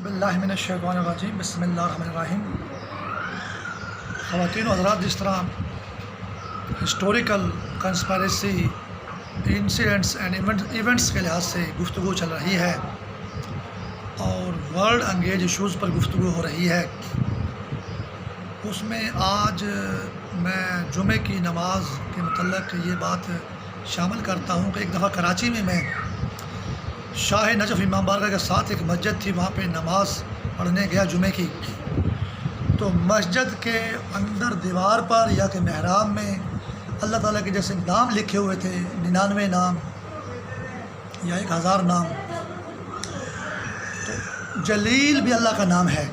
باللہ من الشیطان الرجیم بسم اللہ الرحمن الرحیم۔ خواتین و حضرات، جس طرح historical conspiracy incidents and events کے لحاظ سے گفتگو چل رہی ہے اور ورلڈ انگیج ایشوز پر گفتگو ہو رہی ہے، اس میں آج میں جمعے کی نماز کے متعلق یہ بات شامل کرتا ہوں کہ ایک دفعہ کراچی میں شاہ نجف امام بارگاہ کے ساتھ ایک مسجد تھی، وہاں پہ نماز پڑھنے گیا جمعے کی، تو مسجد کے اندر دیوار پر یا کہ محراب میں اللہ تعالیٰ کے جیسے نام لکھے ہوئے تھے، 99 نام یا 1000 نام، تو جلیل بھی اللہ کا نام ہے۔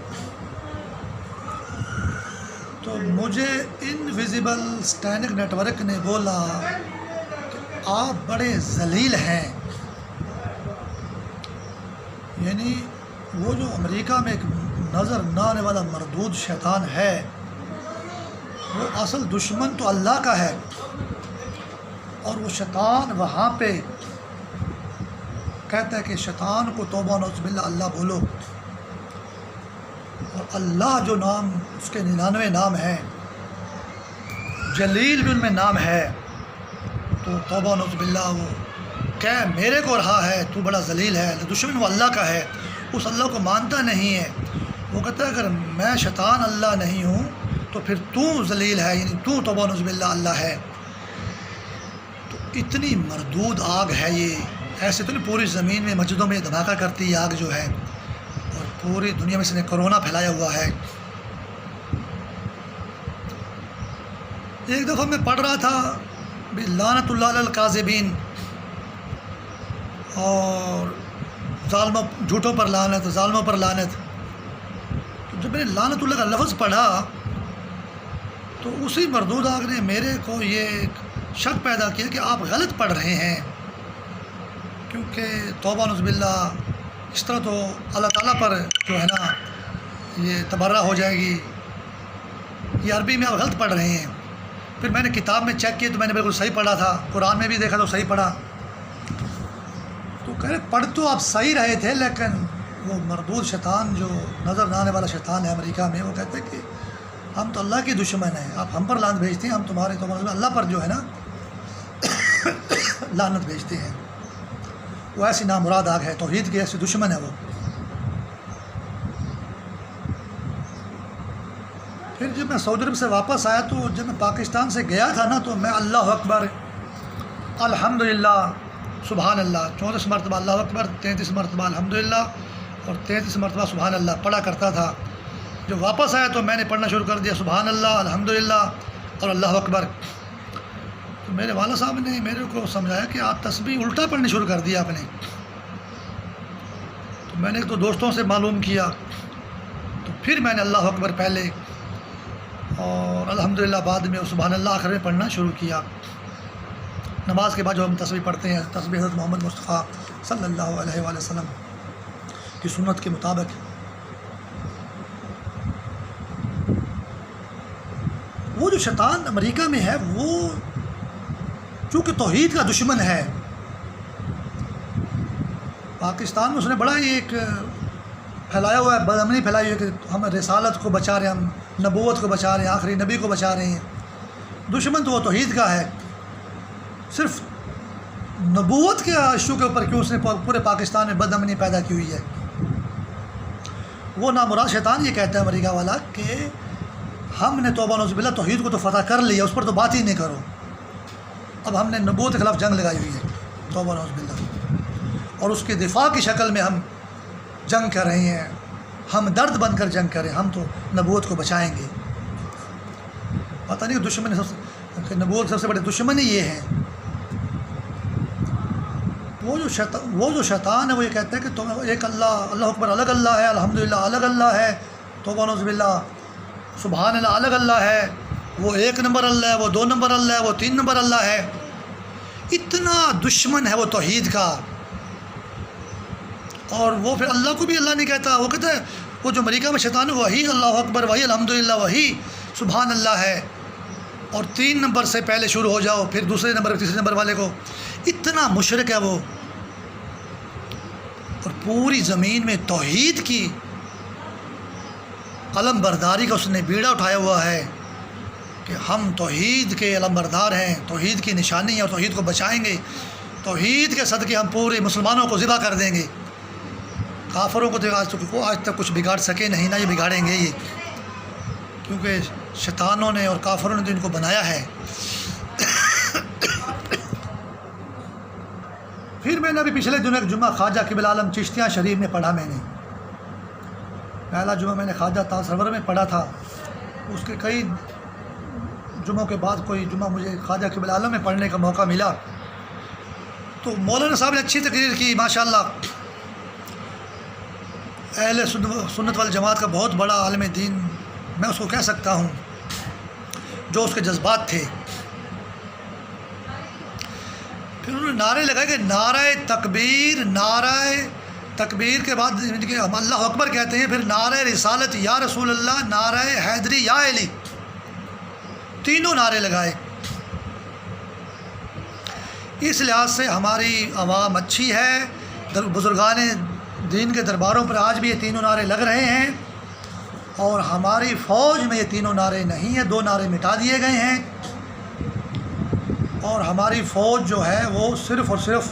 تو مجھے انویزیبل اسٹینڈنگ نیٹ ورک نے بولا کہ آپ بڑے ذلیل ہیں، یعنی وہ جو امریکہ میں ایک نظر نہ آنے والا مردود شیطان ہے، وہ اصل دشمن تو اللہ کا ہے، اور وہ شیطان وہاں پہ کہتا ہے کہ شیطان کو توبہ نعوذ باللہ اللہ بولو، اور اللہ جو نام اس کے 99 نام ہیں، جلیل بھی ان میں نام ہے، تو توبہ نعوذ باللہ وہ کہ میرے کو رہا ہے تو بڑا ذلیل ہے، دشمن وہ اللہ کا ہے، اس اللہ کو مانتا نہیں ہے۔ وہ کہتا ہے اگر میں شیطان اللہ نہیں ہوں تو پھر تو ذلیل ہے، یعنی تو توبہ نعوذ باللہ اللہ ہے۔ تو اتنی مردود آگ ہے یہ، ایسے تو نہیں پوری زمین میں مسجدوں میں دھماکہ کرتی ہے آگ جو ہے، اور پوری دنیا میں اس نے کرونا پھیلایا ہوا ہے۔ ایک دفعہ میں پڑھ رہا تھا لعنت اللہ علی الکاذبین، اور ظالموں جھوٹوں پر لعنت، ظالموں پر لعنت۔ تو جب میں نے لعنت اللہ کا لفظ پڑھا تو اسی مردود آگ نے میرے کو یہ شک پیدا کیا کہ آپ غلط پڑھ رہے ہیں، کیونکہ توبہ نعوذ باللہ اس طرح تو اللہ تعالیٰ پر جو ہے نا یہ تبرہ ہو جائے گی، یہ عربی میں آپ غلط پڑھ رہے ہیں۔ پھر میں نے کتاب میں چیک کیا تو میں نے بالکل صحیح پڑھا تھا، قرآن میں بھی دیکھا تو صحیح پڑھا۔ تو کہہ رہے پڑھ تو آپ صحیح رہے تھے، لیکن وہ مردود شیطان جو نظر نہ آنے والا شیطان ہے امریکہ میں، وہ کہتے ہیں کہ ہم تو اللہ کی دشمن ہیں، آپ ہم پر لعنت بھیجتے ہیں، ہم تمہارے تو اللہ پر جو ہے نا لعنت بھیجتے ہیں۔ وہ ایسی نامراد آگ ہے، توحید کی ایسی دشمن ہے وہ۔ پھر جب میں سعودی عرب سے واپس آیا تو جب میں پاکستان سے گیا تھا نا، تو میں اللہ اکبر الحمدللہ سبحان اللہ 34 مرتبہ اللہ اکبر، 33 مرتبہ الحمدللہ اور 33 مرتبہ سبحان اللہ پڑھا کرتا تھا۔ جب واپس آیا تو میں نے پڑھنا شروع کر دیا سبحان اللہ الحمدللہ اور اللہ اکبر۔ تو میرے والد صاحب نے میرے کو سمجھایا کہ آپ تسبیح الٹا پڑھنی شروع کر دیا آپ نے۔ تو میں نے ایک تو دوستوں سے معلوم کیا، تو پھر میں نے اللہ اکبر پہلے اور الحمدللہ بعد میں، سبحان اللہ آخر میں پڑھنا شروع کیا۔ نماز کے بعد جو ہم تسبیح پڑھتے ہیں، تسبیح حضرت محمد مصطفیٰ صلی اللہ علیہ وآلہ وسلم کی سنت کے مطابق۔ وہ جو شیطان امریکہ میں ہے، وہ چونکہ توحید کا دشمن ہے، پاکستان میں اس نے بڑا ہی ایک پھیلایا ہوا ہے، بدامنی پھیلائی ہوئی ہے کہ ہم رسالت کو بچا رہے ہیں، ہم نبوت کو بچا رہے ہیں، آخری نبی کو بچا رہے ہیں۔ دشمن تو وہ توحید کا ہے، صرف نبوت کے ایشو کے اوپر کیوں اس نے پورے پاکستان میں بدامنی پیدا کی ہوئی ہے۔ وہ نامراد شیطان یہ کہتا ہے امریکہ والا کہ ہم نے توبہ نعوذ باللہ توحید کو تو فتح کر لیا، اس پر تو بات ہی نہیں کرو، اب ہم نے نبوت کے خلاف جنگ لگائی ہوئی ہے، توبہ نعوذ باللہ، اور اس کے دفاع کی شکل میں ہم جنگ کر رہے ہیں، ہم درد بن کر جنگ کریں، ہم تو نبوت کو بچائیں گے۔ پتہ نہیں دشمن کہ نبوت سب سے بڑے دشمن ہی یہ ہیں۔ وہ جو شیطان ہے وہ یہ کہتا ہے کہ تم ایک اللہ اکبر الگ اللہ ہے، الحمدللہ الگ اللہ ہے، توبہ نعوذ باللہ سبحان اللہ الگ اللہ ہے، وہ 1 نمبر اللہ ہے، وہ 2 نمبر اللہ ہے، وہ 3 نمبر اللہ ہے۔ اتنا دشمن ہے وہ توحید کا، اور وہ پھر اللہ کو بھی اللہ نہیں کہتا، وہ کہتا ہے وہ جو امریکہ میں شیطان ہے وہی اللہ اکبر، وہی الحمدللہ، وہی سبحان اللہ ہے، اور 3 نمبر سے پہلے شروع ہو جاؤ، پھر دوسرے نمبر تیسرے نمبر والے کو۔ اتنا مشرک ہے وہ، اور پوری زمین میں توحید کی علم برداری کا اس نے بیڑا اٹھایا ہوا ہے کہ ہم توحید کے علم بردار ہیں، توحید کی نشانی ہے اور توحید کو بچائیں گے، توحید کے صدقے ہم پورے مسلمانوں کو ذبح کر دیں گے۔ کافروں کو تو آج تک کچھ بگاڑ سکے نہیں، نہ یہ بگاڑیں گے یہ، کیونکہ شیطانوں نے اور کافروں نے تو ان کو بنایا ہے۔ پھر میں نے ابھی پچھلے دنوں ایک جمعہ خواجہ قبلہ عالم چشتیہ شریف میں پڑھا، میں نے پہلا جمعہ میں نے خواجہ تاج سرور میں پڑھا تھا، اس کے کئی جمعوں کے بعد کوئی جمعہ مجھے خواجہ قبلہ عالم میں پڑھنے کا موقع ملا، تو مولانا صاحب نے اچھی تقریر کی ماشاءاللہ۔ اہل سنت والجماعت کا بہت بڑا عالم دین میں اس کو کہہ سکتا ہوں، جو اس کے جذبات تھے۔ پھر انہوں نے نعرے لگائے کہ نعرہ تکبیر کے بعد ہم اللہ اکبر کہتے ہیں، پھر نعرہ رسالت یا رسول اللہ، نعرہ حیدری یا علی، تینوں نعرے لگائے۔ اس لحاظ سے ہماری عوام اچھی ہے، بزرگان دین کے درباروں پر آج بھی یہ تینوں نعرے لگ رہے ہیں، اور ہماری فوج میں یہ تینوں نعرے نہیں ہیں، 2 نعرے مٹا دیے گئے ہیں، اور ہماری فوج جو ہے وہ صرف اور صرف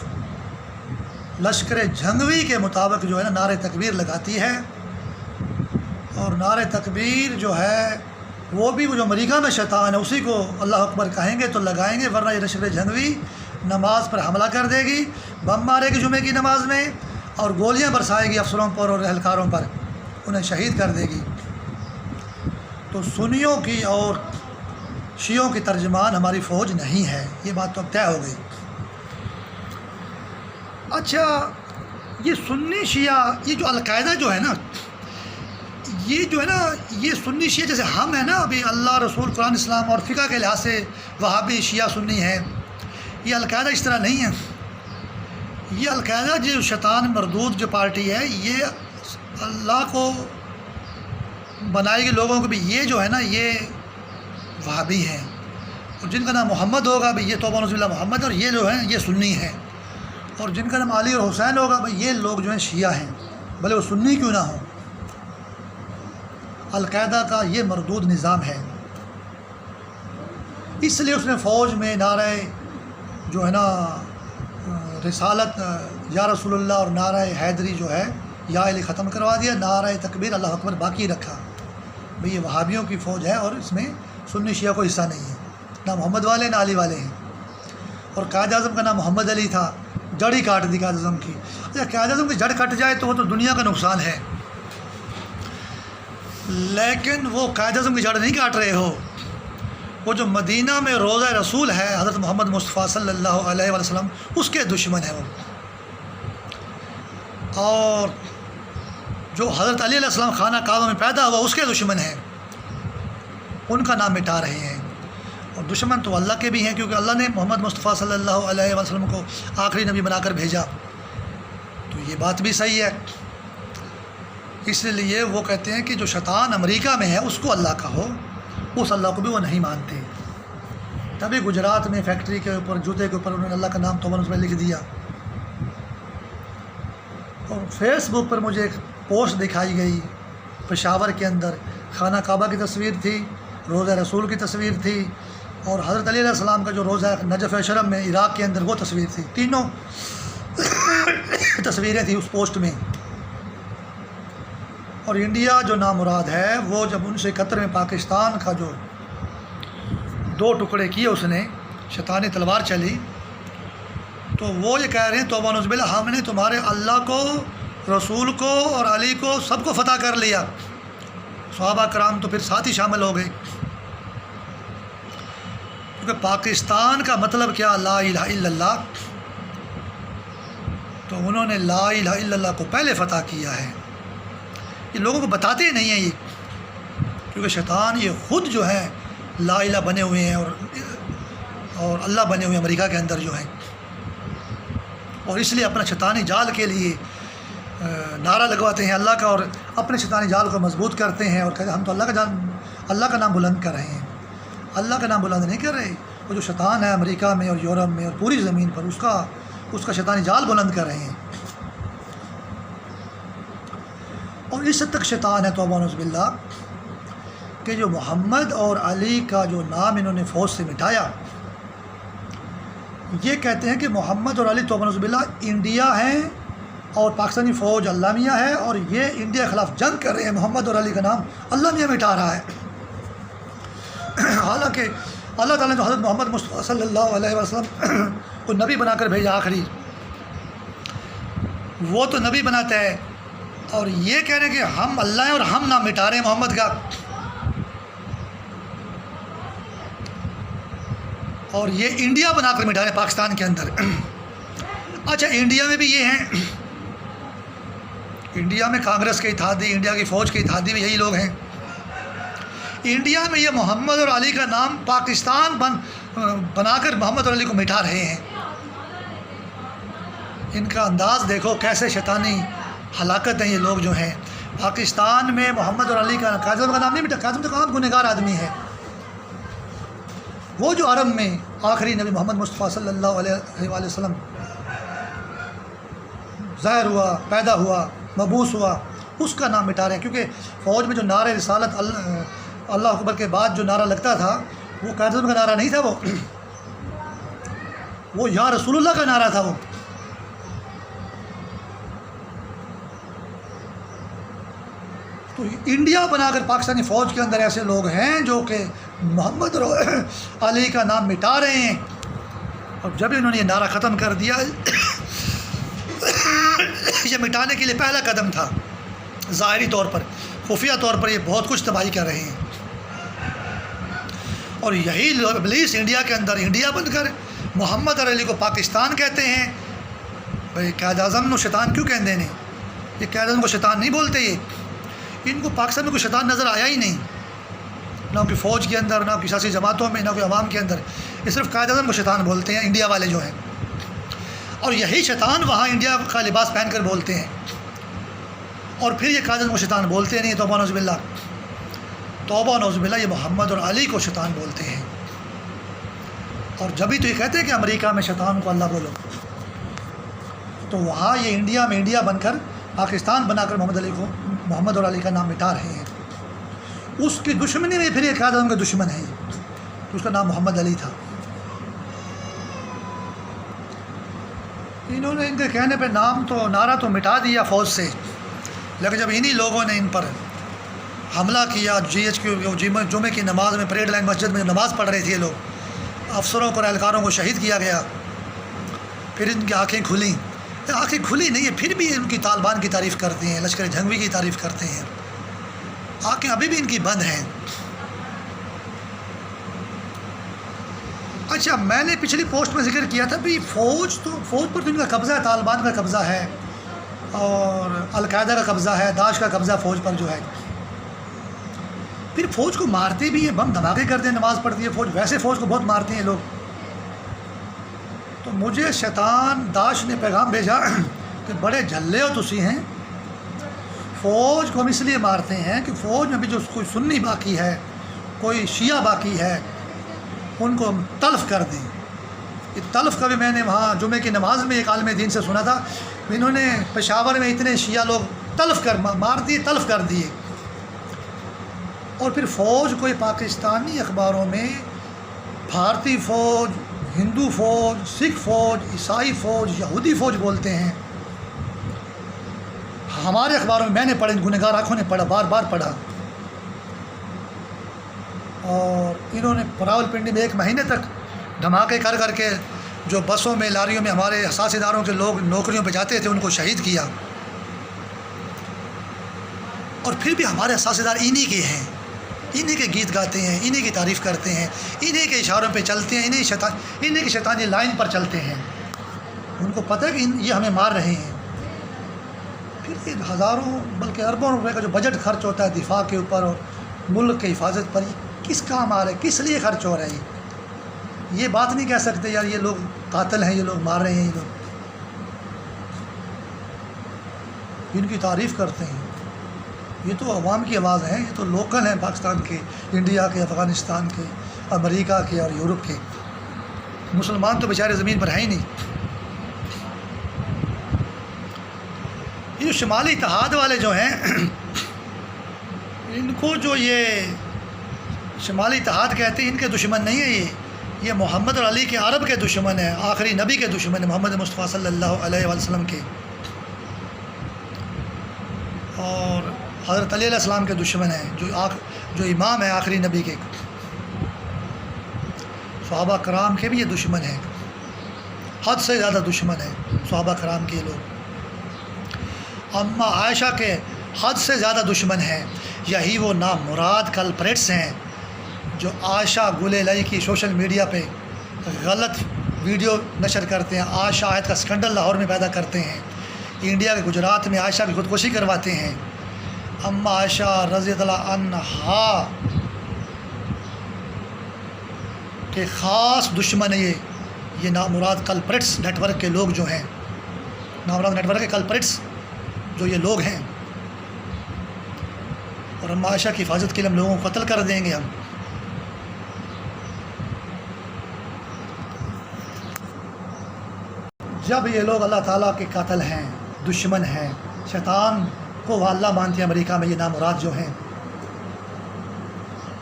لشکر جھنگوی کے مطابق جو ہے نا نعرہ تکبیر لگاتی ہے۔ اور نعرہ تکبیر جو ہے وہ بھی وہ جو امریکہ میں شیطان ہے اسی کو اللہ اکبر کہیں گے تو لگائیں گے، ورنہ یہ لشکر جھنگوی نماز پر حملہ کر دے گی، بم مارے گی جمعے کی نماز میں، اور گولیاں برسائے گی افسروں پر اور اہلکاروں پر، انہیں شہید کر دے گی۔ تو سنیوں کی اور شیعوں کی ترجمان ہماری فوج نہیں ہے، یہ بات تو اب طے ہو گئی۔ اچھا، یہ سنی شیعہ، یہ جو القاعدہ جو ہے نا، یہ سنی شیعہ جیسے ہم ہیں نا، ابھی اللہ، رسول، قرآن، اسلام اور فقہ کے لحاظ سے وہابی شیعہ سنی ہیں، یہ القاعدہ اس طرح نہیں ہے۔ یہ القاعدہ جو شیطان مردود جو پارٹی ہے، یہ اللہ کو بنائے گی لوگوں کو بھی، یہ جو ہے نا یہ وہابی ہیں، اور جن کا نام محمد ہوگا بھئی یہ توبہ نعوذ باللہ محمد، اور یہ جو ہیں یہ سنی ہیں، اور جن کا نام علی اور حسین ہوگا بھئی یہ لوگ جو ہیں شیعہ ہیں، بھلے وہ سنی کیوں نہ ہوں۔ القاعدہ کا یہ مردود نظام ہے، اس لیے اس نے فوج میں نعرہ جو ہے نا رسالت یا رسول اللہ اور نعرہ حیدری جو ہے یا علی ختم کروا دیا، نعرہ تکبیر اللہ اکبر باقی رکھا۔ بھئی یہ وہابیوں کی فوج ہے، اور اس میں سنی شیعہ کو حصہ نہیں ہے، نہ محمد والے نہ علی والے ہیں۔ اور قائد اعظم کا نام محمد علی تھا، جڑ ہی کاٹ دی قائد اعظم کی۔ اچھا، قائد اعظم کی جڑ کٹ جائے تو وہ تو دنیا کا نقصان ہے، لیکن وہ قائد اعظم کی جڑ نہیں کاٹ رہے ہو، وہ جو مدینہ میں روضہ رسول ہے حضرت محمد مصطفیٰ صلی اللہ علیہ وسلم، اس کے دشمن ہے وہ، اور جو حضرت علی علیہ السلام خانہ کعبہ میں پیدا ہوا اس کے دشمن ہیں، ان کا نام مٹا رہے ہیں۔ اور دشمن تو اللہ کے بھی ہیں، کیونکہ اللہ نے محمد مصطفیٰ صلی اللہ علیہ وسلم کو آخری نبی بنا کر بھیجا، تو یہ بات بھی صحیح ہے۔ اس لیے وہ کہتے ہیں کہ جو شیطان امریکہ میں ہے اس کو اللہ کہو، اس اللہ کو بھی وہ نہیں مانتے۔ تبھی گجرات میں فیکٹری کے اوپر جوتے کے اوپر انہوں نے اللہ کا نام توبہ نصوبہ لکھ دیا۔ اور فیس بک پر مجھے ایک پوسٹ دکھائی گئی، پشاور کے اندر خانہ کعبہ کی تصویر تھی، روضہ رسول کی تصویر تھی، اور حضرت علی علیہ السلام کا جو روضہ نجف شرم میں عراق کے اندر وہ تصویر تھی، تینوں تصویریں تھیں اس پوسٹ میں۔ اور انڈیا جو نامراد ہے وہ جب 1971 میں پاکستان کا جو 2 ٹکڑے کیے اس نے، شیطانی تلوار چلی، تو وہ یہ کہہ رہے ہیں توبہ نعوذ باللہ ہم نے تمہارے اللہ کو، رسول کو اور علی کو سب کو فتح کر لیا، صحابہ کرام تو پھر ساتھ ہی شامل ہو گئے، کیونکہ پاکستان کا مطلب کیا، لا الہ الا اللہ، تو انہوں نے لا الہ الا اللہ کو پہلے فتح کیا ہے۔ یہ لوگوں کو بتاتے ہی نہیں ہیں یہ، کیونکہ شیطان یہ خود جو ہے لا الہ بنے ہوئے ہیں اور اللہ بنے ہوئے ہیں امریکہ کے اندر جو ہیں، اور اس لیے اپنا شیطانی جال کے لیے نعرہ لگواتے ہیں اللہ کا، اور اپنے شیطانی جال کو مضبوط کرتے ہیں، اور کہتے ہیں ہم تو اللہ کا نام بلند کر رہے ہیں۔ اللہ کا نام بلند نہیں کر رہے، وہ جو شیطان ہے امریکہ میں اور یورپ میں اور پوری زمین پر اس کا شیطانی جال بلند کر رہے ہیں، اور اس حد تک شیطان ہے توبہ نعوذ باللہ کہ جو محمد اور علی کا جو نام انہوں نے فوج سے مٹایا، یہ کہتے ہیں کہ محمد اور علی توبہ نعوذ باللہ انڈیا ہیں اور پاکستانی فوج اللہ میاں ہے، اور یہ انڈیا کے خلاف جنگ کر رہے ہیں، محمد اور علی کا نام اللہ میاں مٹا رہا ہے۔ حالانکہ اللہ تعالیٰ نے تو حضرت محمد مصطفیٰ صلی اللہ علیہ وسلم کو نبی بنا کر بھیجا، آخری وہ تو نبی بناتا ہے، اور یہ کہہ رہے ہیں کہ ہم اللہ ہیں اور ہم نام مٹا رہے ہیں محمد کا، اور یہ انڈیا بنا کر مٹا رہے ہیں پاکستان کے اندر۔ اچھا، انڈیا میں بھی یہ ہیں، انڈیا میں کانگریس کے اتحادی، انڈیا کی فوج کے اتحادی میں یہی لوگ ہیں۔ انڈیا میں یہ محمد اور علی کا نام پاکستان بنا کر محمد اور علی کو مٹا رہے ہیں۔ ان کا انداز دیکھو کیسے شیطانی ہلاکت ہیں یہ لوگ جو ہیں۔ پاکستان میں محمد اور علی کا قائد اعظم کا نام نہیں مٹا، قائد اعظم تو عام گنہگار آدمی ہے، وہ جو عرب میں آخری نبی محمد مصطفیٰ صلی اللہ علیہ وآلہ وسلم ظاہر ہوا، پیدا ہوا، مبعوث ہوا، اس کا نام مٹا رہے ہیں۔ کیونکہ فوج میں جو نعرہ رسالت اللہ اکبر کے بعد جو نعرہ لگتا تھا وہ قائد اعظم کا نعرہ نہیں تھا، وہ یا رسول اللہ کا نعرہ تھا۔ وہ تو انڈیا بنا کر پاکستانی فوج کے اندر ایسے لوگ ہیں جو کہ محمد اور علی کا نام مٹا رہے ہیں، اور جب انہوں نے یہ نعرہ ختم کر دیا، یہ مٹانے کے لیے پہلا قدم تھا۔ ظاہری طور پر، خفیہ طور پر یہ بہت کچھ تباہی کر رہے ہیں، اور یہی ابلیس انڈیا کے اندر انڈیا بن کر محمد اور علی کو پاکستان کہتے ہیں۔ بھائی قائد اعظم کو شیطان کیوں کہتے ہیں؟ یہ قائد اعظم کو شیطان نہیں بولتے، یہ ان کو پاکستان میں کوئی شیطان نظر آیا ہی نہیں، نہ کوئی فوج کے اندر، نہ کوئی سیاسی جماعتوں میں، نہ کوئی عوام کے اندر۔ یہ صرف قائد اعظم کو شیطان بولتے ہیں انڈیا والے جو ہیں، اور یہی شیطان وہاں انڈیا کا لباس پہن کر بولتے ہیں، اور پھر یہ قائد اعظم کو شیطان بولتے نہیں۔ توبہ نعوذ باللہ، توبہ نعوذ باللہ، یہ محمد اور علی کو شیطان بولتے ہیں، اور جبھی تو یہ کہتے ہیں کہ امریکہ میں شیطان کو اللہ بولو، تو وہاں یہ انڈیا میں انڈیا بن کر پاکستان بنا کر محمد اور علی کا نام مٹا رہے ہیں۔ اس کی دشمنی میں پھر یہ قائد اعظم کا دشمن ہے، تو اس کا نام محمد علی تھا۔ انہوں نے ان کے کہنے پہ نعرہ تو مٹا دیا فوج سے، لیکن جب انہی لوگوں نے ان پر حملہ کیا، جمعے کی نماز میں پریڈ لائن مسجد میں نماز پڑھ رہے تھے یہ لوگ، افسروں کو، اہلکاروں کو شہید کیا گیا، پھر ان کی آنکھیں کھلیں۔ آنکھیں کھلی نہیں ہے، پھر بھی ان کی طالبان کی تعریف کرتے ہیں، لشکر جھنگوی کی تعریف کرتے ہیں، آنکھیں ابھی بھی ان کی بند ہیں۔ اچھا، میں نے پچھلی پوسٹ میں ذکر کیا تھا بھی فوج پر تو ان کا قبضہ ہے، طالبان کا قبضہ ہے، اور القاعدہ کا قبضہ ہے، داعش کا قبضہ فوج پر جو ہے۔ پھر فوج کو مارتے بھی ہیں، بم دھماکے کرتے ہیں، نماز پڑھتی ہے فوج، ویسے فوج کو بہت مارتے ہیں لوگ۔ تو مجھے شیطان داعش نے پیغام بھیجا کہ بڑے جھلے ہو تسی ہیں، فوج کو ہم اس لیے مارتے ہیں کہ فوج میں بھی جو کوئی سنی باقی ہے، کوئی شیعہ باقی ہے، ان کو ہم تلف کر دیں۔ یہ تلف کا بھی میں نے وہاں جمعے کی نماز میں ایک عالم دین سے سنا تھا، انہوں نے پشاور میں اتنے شیعہ لوگ تلف کر مار دیے، تلف کر دیے۔ اور پھر فوج کو پاکستانی اخباروں میں بھارتی فوج، ہندو فوج، سکھ فوج، عیسائی فوج، یہودی فوج بولتے ہیں۔ ہمارے اخباروں میں نے پڑھے، گنہگار آنکھوں نے پڑھا، بار بار پڑھا۔ اور انہوں نے راولپنڈی میں 1 مہینے تک دھماکے کر کر کے جو بسوں میں، لاریوں میں ہمارے حساس اداروں کے لوگ نوکریوں پہ جاتے تھے ان کو شہید کیا۔ اور پھر بھی ہمارے حساس ادار انہی کے ہیں، انہی کے گیت گاتے ہیں، انہی کی تعریف کرتے ہیں، انہی کے اشاروں پہ چلتے ہیں، انہی کی شیطانی لائن پر چلتے ہیں۔ ان کو پتہ ہے کہ یہ ہمیں مار رہے ہیں۔ پھر یہ ہزاروں بلکہ اربوں روپے کا جو بجٹ خرچ ہوتا ہے دفاع کے اوپر اور ملک کی حفاظت پر، یہ کس کام آ رہا ہے، کس لیے خرچ ہو رہا ہے؟ یہ بات نہیں کہہ سکتے یار یہ لوگ قاتل ہیں، یہ لوگ مار رہے ہیں، یہ لوگ ان کی تعریف کرتے ہیں۔ یہ تو عوام کی آواز ہے، یہ تو لوکل ہیں پاکستان کے، انڈیا کے، افغانستان کے، امریکہ کے اور یورپ کے۔ مسلمان تو بیچارے زمین پر ہیں ہی نہیں۔ یہ جو شمالی اتحاد والے جو ہیں، ان کو جو یہ شمالی اتحاد کہتے ہیں ان کے دشمن نہیں ہے، یہ محمد اور علی کے عرب کے دشمن ہیں، آخری نبی کے دشمن ہیں، محمد مصطفیٰ صلی اللہ علیہ وسلم کے، اور حضرت علی علیہ السلام کے دشمن ہیں، جو امام ہیں آخری نبی کے۔ صحابہ کرام کے بھی یہ دشمن ہیں، حد سے زیادہ دشمن ہیں صحابہ کرام کے لوگ۔ اماں عائشہ کے حد سے زیادہ دشمن ہیں، یہی وہ نامراد کلپریٹس ہیں جو عائشہ گلے لئی کی سوشل میڈیا پہ غلط ویڈیو نشر کرتے ہیں، عائشہ آیت کا سکنڈل لاہور میں پیدا کرتے ہیں، انڈیا کے گجرات میں عائشہ کی خودکشی کرواتے ہیں۔ اماں عائشہ رضی اللہ عنہا کے خاص دشمن یہ نامراد کلپریٹس نیٹ ورک کے لوگ جو ہیں، نامراد نیٹ ورک کے کلپریٹس جو یہ لوگ ہیں، اور اماں عائشہ کی حفاظت کے لیے ہم لوگوں کو قتل کر دیں گے ہم۔ جب یہ لوگ اللہ تعالیٰ کے قاتل ہیں، دشمن ہیں، شیطان کو وہ اللہ مانتے ہیں امریکہ میں، یہ نامراد جو ہیں،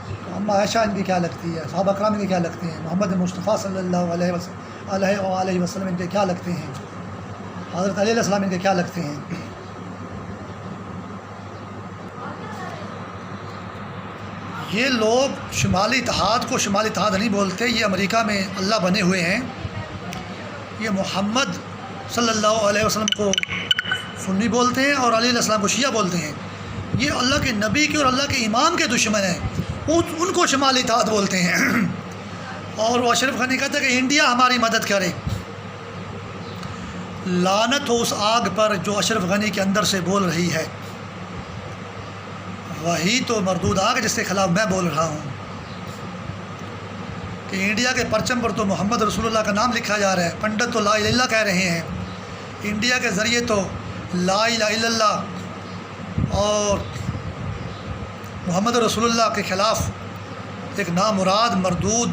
تو اماں عائشہ ان کی کیا لگتی ہے، صحابہ کرام ان کے کیا لگتے ہیں، محمد مصطفیٰ صلی اللہ علیہ وسلم ان کے کیا لگتے ہیں، حضرت علی علیہ السلام ان کے کیا لگتے ہیں۔ یہ لوگ شمالی اتحاد کو شمالی اتحاد نہیں بولتے، یہ امریکہ میں اللہ بنے ہوئے ہیں، یہ محمد صلی اللہ علیہ وسلم کو سنی بولتے ہیں اور علی علیہ السلام کو شیعہ بولتے ہیں، یہ اللہ کے نبی کے اور اللہ کے امام کے دشمن ہیں، ان کو شمالی اتحاد بولتے ہیں۔ اور وہ اشرف غنی کہتا ہے کہ انڈیا ہماری مدد کرے۔ لعنت ہو اس آگ پر جو اشرف غنی کے اندر سے بول رہی ہے، وہی تو مردود آگ جس کے خلاف میں بول رہا ہوں کہ انڈیا کے پرچم پر تو محمد رسول اللہ کا نام لکھا جا رہا ہے، پنڈت تو لا الہ الا اللہ کہہ رہے ہیں، انڈیا کے ذریعے تو لا الہ الا اللہ اور محمد رسول اللہ کے خلاف ایک نامراد مردود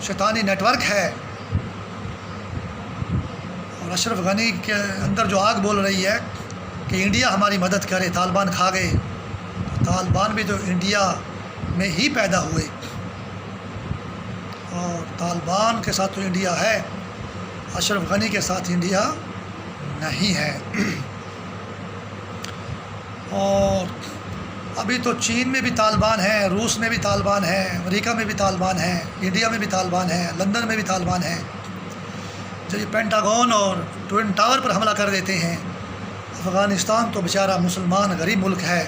شیطانی نیٹ ورک ہے، اور اشرف غنی کے اندر جو آگ بول رہی ہے کہ انڈیا ہماری مدد کرے، طالبان کھا گئے، طالبان بھی تو انڈیا میں ہی پیدا ہوئے، اور طالبان کے ساتھ تو انڈیا ہے، اشرف غنی کے ساتھ انڈیا نہیں ہے۔ اور ابھی تو چین میں بھی طالبان ہیں، روس میں بھی طالبان ہیں، امریکہ میں بھی طالبان ہیں، انڈیا میں بھی طالبان ہیں، لندن میں بھی طالبان ہیں، جب یہ پینٹاگون اور ٹوئن ٹاور پر حملہ کر دیتے ہیں۔ افغانستان تو بیچارہ مسلمان غریب ملک ہے،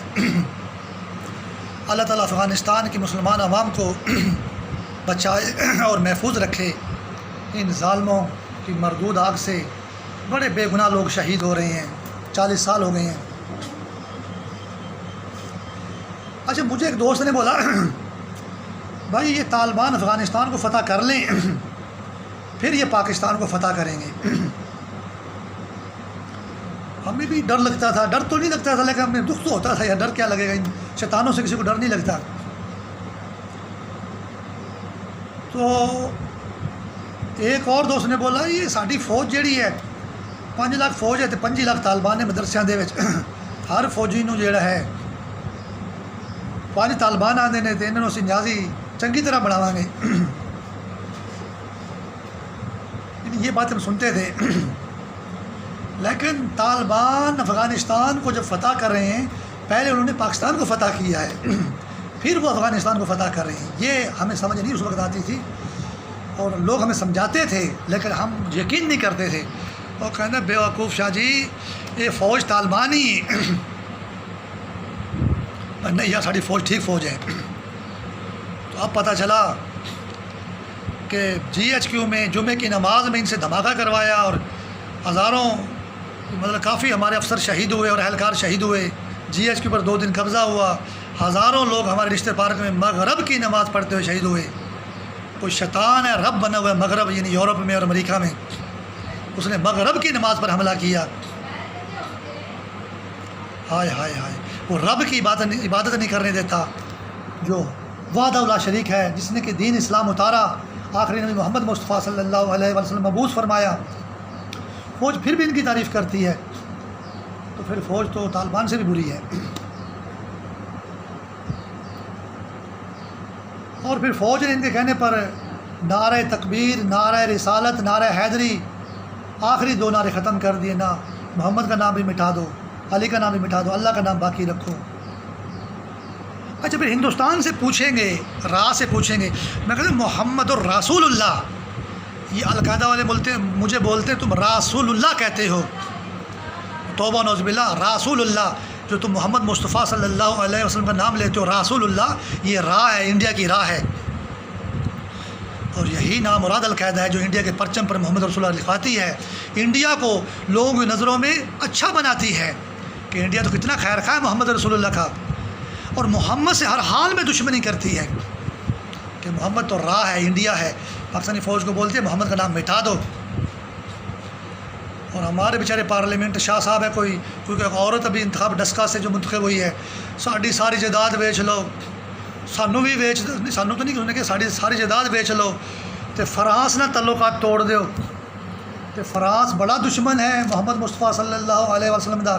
اللہ تعالیٰ افغانستان کی مسلمان عوام کو بچائے اور محفوظ رکھے ان ظالموں کی مردود آگ سے۔ بڑے بے گناہ لوگ شہید ہو رہے ہیں، 40 سال ہو گئے ہیں۔ اچھا، مجھے ایک دوست نے بولا بھائی یہ طالبان افغانستان کو فتح کر لیں پھر یہ پاکستان کو فتح کریں گے۔ ہمیں بھی ڈر لگتا تھا، ڈر تو نہیں لگتا تھا لیکن ہمیں دکھ تو ہوتا تھا، یار ڈر کیا لگے گا، ان شیطانوں سے کسی کو ڈر نہیں لگتا۔ تو ایک اور دوست نے بولا یہ ساری فوج جیڑی ہے 5 لاکھ فوج ہے تو 25 لاکھ طالبان نے مدرسیاں دے وچ، ہر فوجی نو جیڑا ہے 5 طالبان آندے نے تے انہاں نوں اسی نیازی چنگی طرح بناواں گے۔ یہ بات ہم سنتے تھے، لیکن طالبان افغانستان کو جب فتح کر رہے ہیں، پہلے انہوں نے پاکستان کو فتح کیا ہے، پھر وہ افغانستان کو فتح کر رہے ہیں۔ یہ ہمیں سمجھ نہیں اس وقت آتی تھی، اور لوگ ہمیں سمجھاتے تھے لیکن ہم یقین نہیں کرتے تھے، اور کہنا بے وقوف شاہ جی یہ فوج طالبانی نہیں، یار ساری فوج ٹھیک فوج ہے۔ تو اب پتہ چلا کہ GHQ میں جمعے کی نماز میں ان سے دھماکہ کروایا، اور ہزاروں مطلب کافی ہمارے افسر شہید ہوئے اور اہلکار شہید ہوئے، GHQ پر 2 دن قبضہ ہوا، ہزاروں لوگ ہمارے رشتے پارک میں مغرب کی نماز پڑھتے ہوئے شہید ہوئے۔ کوئی شیطان ہے رب بنا ہوا ہے مغرب، یعنی یورپ میں اور امریکہ میں، اس نے مغرب کی نماز پر حملہ کیا۔ ہائے ہائے ہائے، وہ رب کی عبادت نہیں کرنے دیتا جو وحدہ لا شریک ہے، جس نے کہ دین اسلام اتارا، آخری نبی محمد مصطفیٰ صلی اللہ علیہ وسلم مبعوث فرمایا۔ فوج پھر بھی ان کی تعریف کرتی ہے، تو پھر فوج تو طالبان سے بھی بری ہے۔ اور پھر فوج نے ان کے کہنے پر نعرہ تکبیر، نعرہ رسالت، نعرہ حیدری، آخری 2 نعرے ختم کر دیے، نہ محمد کا نام بھی مٹا دو، علی کا نام بھی مٹا دو، اللہ کا نام باقی رکھو۔ اچھا پھر ہندوستان سے پوچھیں گے، راہ سے پوچھیں گے، میں کہتا ہوں محمد الرسول اللہ، یہ القاعدہ والے مجھے بولتے ہیں تم رسول اللہ کہتے ہو، توبہ نعوذ باللہ، رسول اللہ، جو تم محمد مصطفیٰ صلی اللہ علیہ وسلم کا نام لیتے ہو رسول اللہ، یہ راہ ہے، انڈیا کی راہ ہے، اور یہی نام مراد القاعدہ ہے جو انڈیا کے پرچم پر محمد رسول اللہ لکھواتی ہے، انڈیا کو لوگوں کی نظروں میں اچھا بناتی ہے کہ انڈیا تو کتنا خیر خواہ ہے محمد رسول اللہ کا، اور محمد سے ہر حال میں دشمنی کرتی ہے کہ محمد تو راہ ہے، انڈیا ہے، پاکستانی فوج کو بولتی ہے محمد کا نام مٹا دو۔ اور ہمارے بیچارے پارلیمنٹ شاہ صاحب ہے، کوئی عورت ابھی انتخاب ڈسکا سے جو منتخب ہوئی ہے، ساری جائیداد بیچ لو، سانوں بھی سانوں تو نہیں کہ ساری جائیداد بیچ لو، تو فرانس نہ تعلقات توڑ دیو، تو فرانس بڑا دشمن ہے محمد مصطفیٰ صلی اللہ علیہ وسلم دا،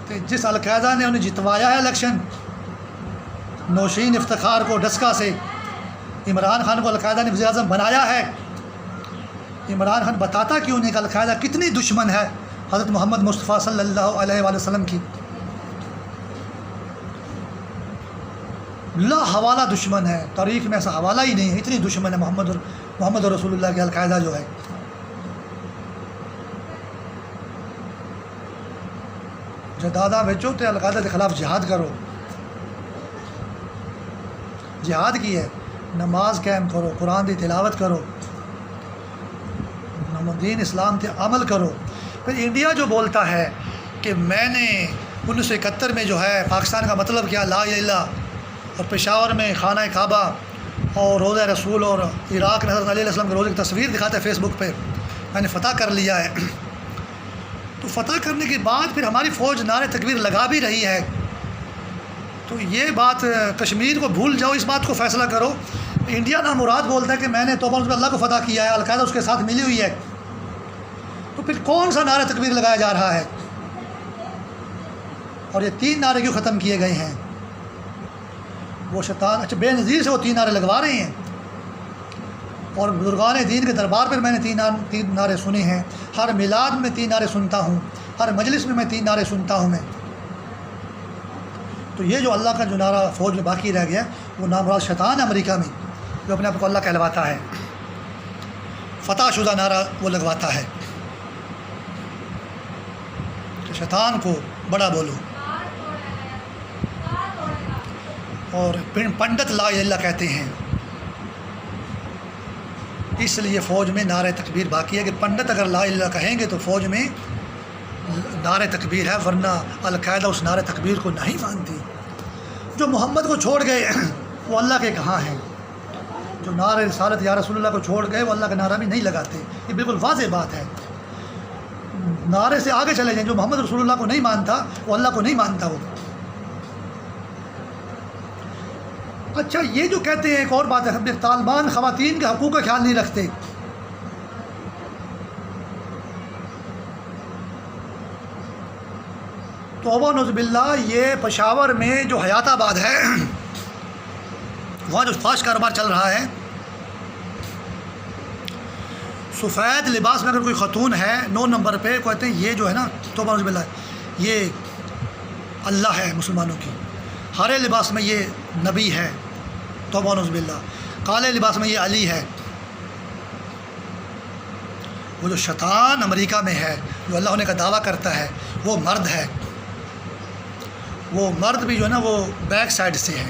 تو جس القاعدہ نے انہیں جتوایا ہے الیکشن، نوشین افتخار کو ڈسکا سے، عمران خان کو القاعدہ نے وزیر اعظم بنایا ہے، عمران خان بتاتا کیوں نہیں کہ القاعدہ کتنی دشمن ہے حضرت محمد مصطفیٰ صلی اللہ علیہ وآلہ وسلم کی، لا حوالہ دشمن ہے، تاریخ میں ایسا حوالہ ہی نہیں ہے، اتنی دشمن ہے محمد رسول اللہ کی القاعدہ جو ہے۔ جدادہ بیچو تو القاعدہ کے خلاف جہاد کرو، جہاد کی ہے، نماز قائم کرو، قرآن کی تلاوت کرو، دین اسلام تے عمل کرو۔ پھر انڈیا جو بولتا ہے کہ میں نے 1971 میں جو ہے پاکستان کا مطلب کیا لا الہ الا اللہ، اور پشاور میں خانہ کعبہ اور روضہ رسول اور عراق میں حضرت علیہ السلام کے روضے کی تصویر دکھاتا ہے فیس بک پہ، میں نے فتح کر لیا ہے، تو فتح کرنے کے بعد پھر ہماری فوج نعرہ تکبیر لگا بھی رہی ہے، تو یہ بات کشمیر کو بھول جاؤ، اس بات کو فیصلہ کرو۔ انڈیا نہ مراد بولتا ہے کہ میں نے توبہ نعوذ باللہ اللہ کو فتح کیا ہے، القاعدہ اس کے ساتھ ملی ہوئی ہے، تو پھر کون سا نعرہ تکبیر لگایا جا رہا ہے؟ اور یہ 3 نعرے کیوں ختم کیے گئے ہیں؟ وہ شیطان اچھا بے نظیر سے وہ 3 نعرے لگوا رہے ہیں، اور بزرگان دین کے دربار پر میں نے 3 نعرے سنے ہیں، ہر میلاد میں 3 نعرے سنتا ہوں، ہر مجلس میں 3 نعرے سنتا ہوں میں، تو یہ جو اللہ کا جو نعرہ فوج میں باقی رہ گیا وہ نامراد شیطان ہے امریکہ میں، جو اپنے آپ کو اللہ کہلواتا ہے، فتح شدہ نعرہ وہ لگواتا ہے کہ شیطان کو بڑا بولو، اور پنڈت لا الہ الا اللہ کہتے ہیں، اس لیے فوج میں نعرہ تکبیر باقی ہے کہ پنڈت اگر لا الہ الا اللہ کہیں گے تو فوج میں نعرہ تکبیر ہے، ورنہ القاعدہ اس نعرہ تکبیر کو نہیں مانتی۔ جو محمد کو چھوڑ گئے وہ اللہ کے کہاں ہیں، جو نعرہ رسالت یا رسول اللہ کو چھوڑ گئے وہ اللہ کا نعرہ بھی نہیں لگاتے، یہ بالکل واضح بات ہے۔ نعرے سے آگے چلے جائیں، جو محمد رسول اللہ کو نہیں مانتا وہ اللہ کو نہیں مانتا وہ۔ اچھا یہ جو کہتے ہیں ایک اور بات ہے، طالبان خواتین کے حقوق کا خیال نہیں رکھتے، توبہ نعوذ باللہ، یہ پشاور میں جو حیات آباد ہے وہاں جو فاش کاروبار چل رہا ہے، سفید لباس میں اگر کوئی خاتون ہے 9 نمبر پہ، کہتے ہیں یہ جو ہے نا توبہ نعوذ باللہ یہ اللہ ہے مسلمانوں کی، ہرے لباس میں یہ نبی ہے توبہ نعوذ باللہ، کالے لباس میں یہ علی ہے۔ وہ جو شیطان امریکہ میں ہے جو اللہ ہونے کا دعویٰ کرتا ہے وہ مرد ہے، وہ مرد بھی جو ہے نا وہ بیک سائڈ سے ہے،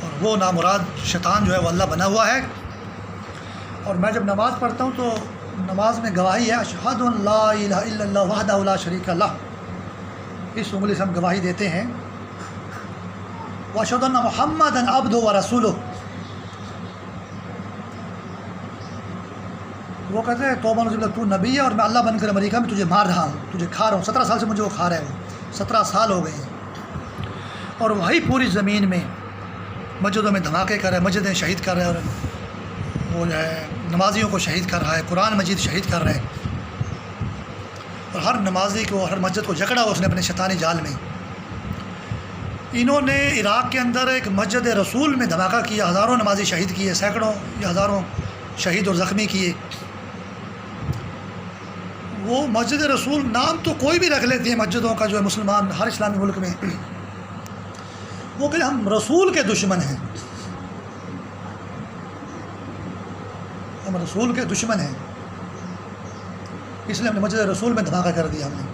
اور وہ نامراد شیطان جو ہے وہ اللہ بنا ہوا ہے۔ اور میں جب نماز پڑھتا ہوں تو نماز میں گواہی ہے اشہد ان لا الہ الا اللہ وحدہ لا شریک لہ، اس انگلی سے ہم گواہی دیتے ہیں، واشہد ان محمدا عبدہ ورسولہ۔ وہ کہتے ہیں توبہ نعوذ باللہ تو نبی ہے اور میں اللہ بن کر امریکہ میں تجھے مار رہا ہوں، تجھے کھا رہا ہوں، 17 سال سے مجھے وہ کھا رہا ہے، وہ 17 سال ہو گئے ہیں، اور وہی پوری زمین میں مسجدوں میں دھماکے کر رہا ہے، مسجدیں شہید کر رہا ہے، اور وہ جو ہے نمازیوں کو شہید کر رہا ہے، قرآن مجید شہید کر رہا ہے، اور ہر نمازی کو ہر مسجد کو جکڑا ہوا اس نے اپنے شیطانی جال میں۔ انہوں نے عراق کے اندر ایک مسجد رسول میں دھماکہ کیا، ہزاروں نمازی شہید کیے، سینکڑوں یا ہزاروں شہید اور زخمی کیے۔ وہ مسجد رسول نام تو کوئی بھی رکھ لیتے ہیں مسجدوں کا جو ہے مسلمان ہر اسلامی ملک میں، وہ کہ ہم رسول کے دشمن ہیں، ہم رسول کے دشمن ہیں، اس لیے ہم نے مسجد رسول میں دھماکہ کر دیا ہم نے۔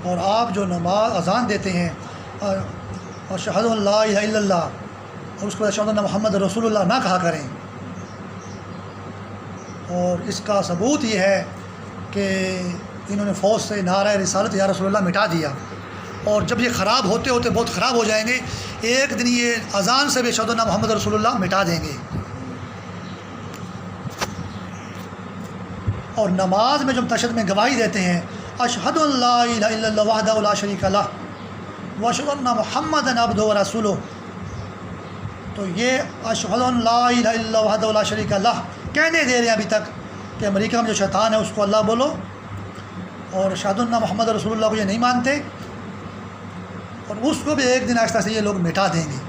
اور آپ جو نماز اذان دیتے ہیں اشہد ان لا الہ الا اللہ اور اس کے بعد اشہد ان محمد رسول اللہ نہ کہا کریں، اور اس کا ثبوت یہ ہے کہ انہوں نے فوج سے نعرہ رسالت یا رسول اللہ مٹا دیا، اور جب یہ خراب ہوتے ہوتے بہت خراب ہو جائیں گے، ایک دن یہ اذان سے بھی اشہد ان محمد رسول اللہ مٹا دیں گے۔ اور نماز میں جب تشہد میں گواہی دیتے ہیں اشہد ان لا الہ الا اللہ وحدہ لا شریک لہ واشہد ان محمدا عبدہ ورسولہ، تو یہ اشہد ان لا الہ الا اللہ وحدہ لا شریک لہ کہنے دے رہے ہیں ابھی تک کہ امریکہ میں جو شیطان ہے اس کو اللہ بولو، اور اشہد ان محمد رسول اللہ کو یہ نہیں مانتے، اور اس کو بھی ایک دن آہستہ سے یہ لوگ مٹا دیں گے۔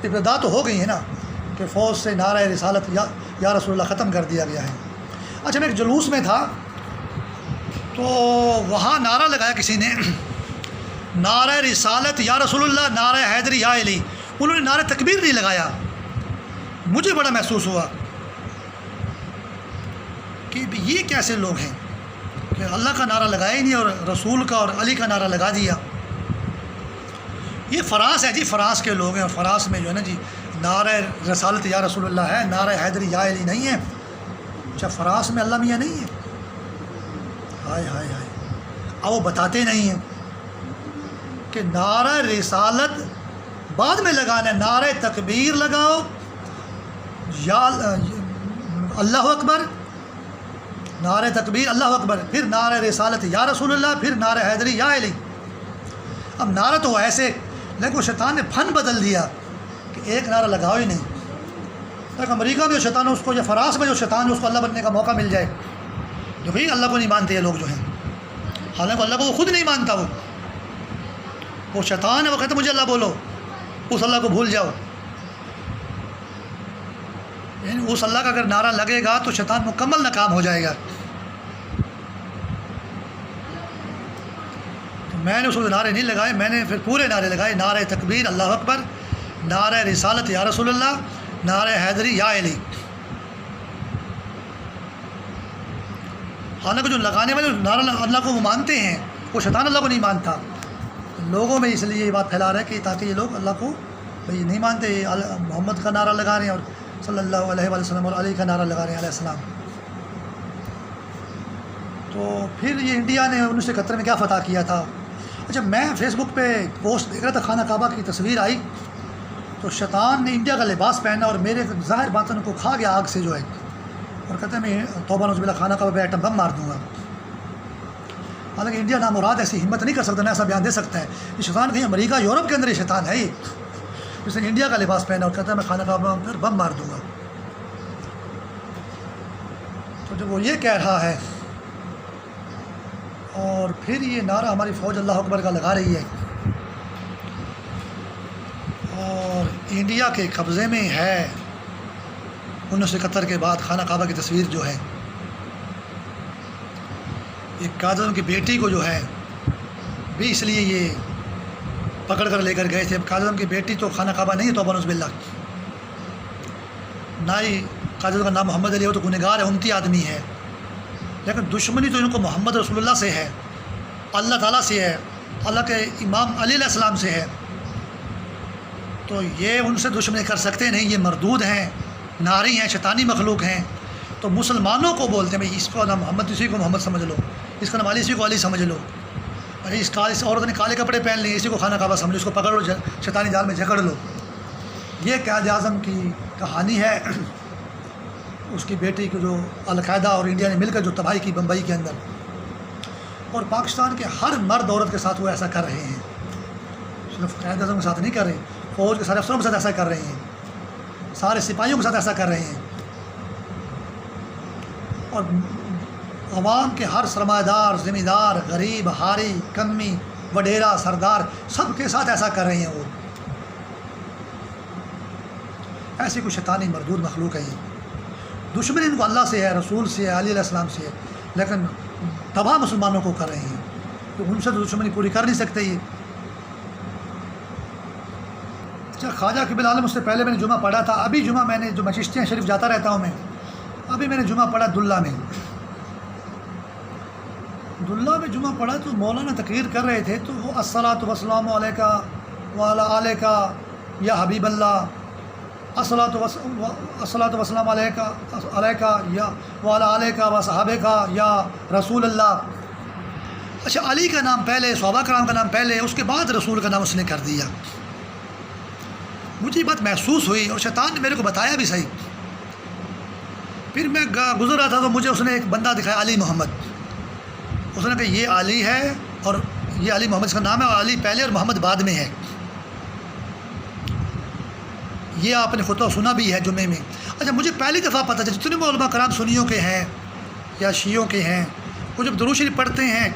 ابتدا تو ہو گئی ہے نا کہ فوج سے نعرہ رسالت یا رسول اللہ ختم کر دیا گیا ہے۔ اچھا، میں ایک جلوس میں تھا تو وہاں نعرہ لگایا کسی نے، نعرہ رسالت یا رسول اللہ، نعرہ حیدری یا علی، انہوں نے نعرہ تکبیر نہیں لگایا۔ مجھے بڑا محسوس ہوا کہ یہ کیسے لوگ ہیں کہ اللہ کا نعرہ لگایا ہی نہیں اور رسول کا اور علی کا نعرہ لگا دیا۔ یہ فرانس ہے جی، فرانس کے لوگ ہیں، اور فرانس میں جو ہے نا جی نعرہ رسالت یا رسول اللہ ہے، نعرہ حیدری یا علی نہیں ہے۔ اچھا، فرانس میں اللہ میاں نہیں ہے؟ ہائے ہائے ہائے، اب وہ بتاتے نہیں ہیں کہ نعرہ رسالت بعد میں لگانا ہے، نعرہ تکبیر لگاؤ یا اللہ اکبر، نعرہ تکبیر اللہ اکبر، پھر نعرہ رسالت یا رسول اللہ، پھر نعرہ حیدری یا علی۔ اب نعرہ تو ایسے، لیکن وہ شیطان نے فن بدل دیا کہ ایک نعرہ لگاؤ ہی نہیں، تاکہ امریکہ میں جو شیطان ہے اس کو، یا فرانس میں جو شیطان ہے اس کو اللہ بننے کا موقع مل جائے۔ جو بھائی اللہ کو نہیں مانتے یہ لوگ جو ہیں، حالانکہ اللہ کو وہ خود نہیں مانتا، وہ شیطان ہے، وہ کہتا مجھے اللہ بولو، اس اللہ کو بھول جاؤ۔ یعنی اس اللہ کا اگر نعرہ لگے گا تو شیطان مکمل ناکام ہو جائے گا۔ تو میں نے اس کو نعرے نہیں لگائے، میں نے پھر پورے نعرے لگائے، نعرہ تکبیر اللہ اکبر، نعرہ رسالت یا رسول اللہ، نعرہ حیدری یا علی۔ حالانکہ جو لگانے والے نعرہ اللہ کو وہ مانتے ہیں، وہ شیطان اللہ کو نہیں مانتا۔ لوگوں میں اس لیے یہ بات پھیلا رہا ہے کہ تاکہ یہ لوگ اللہ کو بھائی نہیں مانتے، محمد کا نعرہ لگا رہے ہیں اور صلی اللہ علیہ وسلم اور علی کا نعرہ لگا رہے ہیں علیہ السلام۔ تو پھر یہ انڈیا نے 1971 میں کیا فتح کیا تھا۔ اچھا، میں فیس بک پہ پوسٹ دیکھ رہا تھا، خانہ کعبہ کی تصویر آئی تو شیطان نے انڈیا کا لباس پہنا اور میرے ظاہر باطن کو کھا گیا آگ سے جو ہے، اور کہتے ہیں میں توبہ نعوذ باللہ خانہ کعبہ پہ ایٹم بم مار دوں گا۔ حالانکہ انڈیا نامراد ایسی ہمت نہیں کر سکتا، نہ ایسا بیان دے سکتا ہے۔ یہ شیطان کہیں امریکہ یورپ کے اندر یہ شیطان ہے، یہ جس نے انڈیا کا لباس پہنا اور کہتا ہے میں خانہ کعبہ پر بم مار دوں گا۔ تو جب وہ یہ کہہ رہا ہے اور پھر یہ نعرہ ہماری فوج اللہ اکبر کا لگا رہی ہے، اور انڈیا کے قبضے میں ہے 1971 کے بعد خانہ کعبہ کی تصویر جو ہے، ایک قائد اعظم کی بیٹی کو جو ہے بھی اس لیے یہ پکڑ کر لے کر گئے تھے۔ قائد اعظم کی بیٹی تو خانہ کعبہ نہیں ہے، توبہ نعوذ باللہ، نہ ہی قائد اعظم کا نام محمد علی ہو تو گنہگار ہے، امتی آدمی ہے، لیکن دشمنی تو ان کو محمد رسول اللہ سے ہے، اللہ تعالیٰ سے ہے، اللہ کے امام علی علیہ السلام سے ہے، تو یہ ان سے دشمنی کر سکتے نہیں، یہ مردود ہیں، ناری ہیں، شیطانی مخلوق ہیں۔ تو مسلمانوں کو بولتے ہیں بھائی اس کو نام محمد، اسی کو محمد سمجھ لو، اس کا نام علی، اسی کو علی سمجھ لو، ارے اس عورت نے کالے کپڑے پہن لیے، اسی کو خانہ کعبہ سمجھ لو، اس کو پکڑ لو، شیطانی جال میں جھگڑ لو۔ یہ قائد اعظم کی کہانی ہے، اس کی بیٹی کو جو القاعدہ اور انڈیا نے مل کر جو تباہی کی بمبئی کے اندر، اور پاکستان کے ہر مرد عورت کے ساتھ وہ ایسا کر رہے ہیں، صرف قائد اعظم کے ساتھ نہیں کر رہے، فوج کے سارے افسروں کے ساتھ ایسا کر رہے ہیں، سارے سپاہیوں کے ساتھ ایسا کر رہے ہیں، اور عوام کے ہر سرمایہ دار، ذمہ دار، غریب، حاری، کمی، وڈیرا، سردار، سب کے ساتھ ایسا کر رہے ہیں وہ. ایسی کوئی شیطانی مردود مخلوق ہے یہ. دشمنی ان کو اللہ سے ہے، رسول سے ہے، علی علیہ السلام سے ہے، لیکن تباہ مسلمانوں کو کر رہے ہیں. تو ان سے تو دشمنی پوری کر نہیں سکتے یہ. اچھا، خواجہ قبلہ عالم، اس سے پہلے میں نے جمعہ پڑھا تھا. ابھی جمعہ میں نے جو میں چشتیاں شریف جاتا رہتا ہوں میں، ابھی میں نے جمعہ پڑھا دلہ میں. دلہ میں جمعہ پڑھا تو مولانا تقریر کر رہے تھے، تو وہ الصلاۃ والسلام علیکہ وعلی آلکہ یا حبیب اللہ، الصلاۃ والسلام علیکہ یا وعلی آلکہ و صحابہ یا رسول اللہ. اچھا، علی کا نام پہلے، صحابہ کرام کا نام پہلے، اس کے بعد رسول کا نام اس نے کر دیا. مجھے یہ بات محسوس ہوئی اور شیطان نے میرے کو بتایا بھی صحیح. پھر میں گزر رہا تھا تو مجھے اس نے ایک بندہ دکھایا، علی محمد. اس نے کہا یہ علی ہے اور یہ علی محمد اس کا نام ہے، اور علی پہلے اور محمد بعد میں ہے. یہ آپ نے خطبہ سنا بھی ہے جمعے میں. اچھا، مجھے پہلی دفعہ پتہ چلا جتنے علماء کرام سنیوں کے ہیں یا شیعوں کے ہیں، وہ جب درود شریف پڑھتے ہیں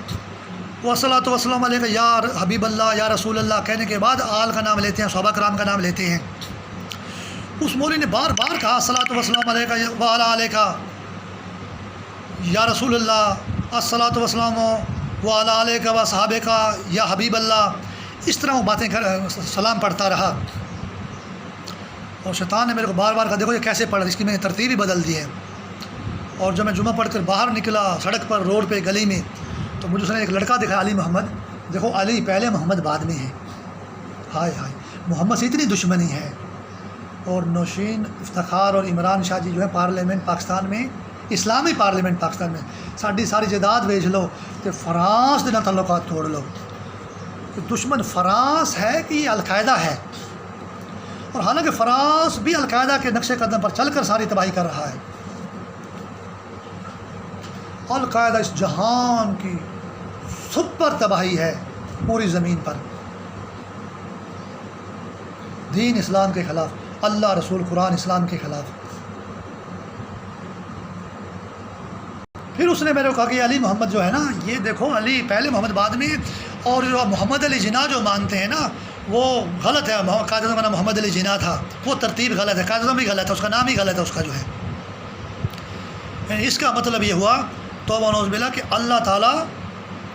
وہ الصلاۃ والسلام علیکہ یا حبیب اللہ یا رسول اللہ کہنے کے بعد آل کا نام لیتے ہیں، صحابہ کرام کا نام لیتے ہیں. اس مولوی نے بار بار کہا الصلاۃ والسلام علیکہ وعلی آلکہ یا رسول اللہ، الصلاۃ والسلام وعلی آلکہ و صحابہ یا حبیب اللہ. اس طرح وہ باتیں کر سلام پڑھتا رہا. اور شیطان نے میرے کو بار بار کہا دیکھو یہ کیسے پڑھ رہا، اس کی میں نے ترتیب ہی بدل دی ہے. اور جب میں جمعہ پڑھ کر باہر نکلا سڑک پر، روڈ پہ، گلی میں، تو مجھے اس نے ایک لڑکا دکھایا، علی محمد. دیکھو علی پہلے، محمد بعد میں ہے. ہائے ہائے، محمد سے اتنی دشمنی ہے. اور نوشین افتخار اور عمران شاہ جی جو ہے پارلیمنٹ پاکستان میں، اسلامی پارلیمنٹ پاکستان میں، ساری جائیداد بیچ لو کہ فرانس کے تعلقات توڑ لو. کہ دشمن فرانس ہے کہ یہ القاعدہ ہے. اور حالانکہ فرانس بھی القاعدہ کے نقش قدم پر چل کر ساری تباہی کر رہا ہے. القاعدہ اس جہان کی سپر تباہی ہے پوری زمین پر. دین اسلام کے خلاف، اللہ، رسول، قرآن، اسلام کے خلاف. پھر اس نے میرے کو کہا کہ علی محمد جو ہے نا، یہ دیکھو علی پہلے محمد بعد میں، اور جو محمد علی جناح جو مانتے ہیں نا وہ غلط ہے. قائد اعظم کا نام محمد علی جناح تھا، وہ ترتیب غلط ہے. قائد اعظم بھی غلط ہے، اس کا نام ہی غلط ہے اس کا جو ہے. اس کا مطلب یہ ہوا توبہ نعوذ باللہ کہ اللہ تعالیٰ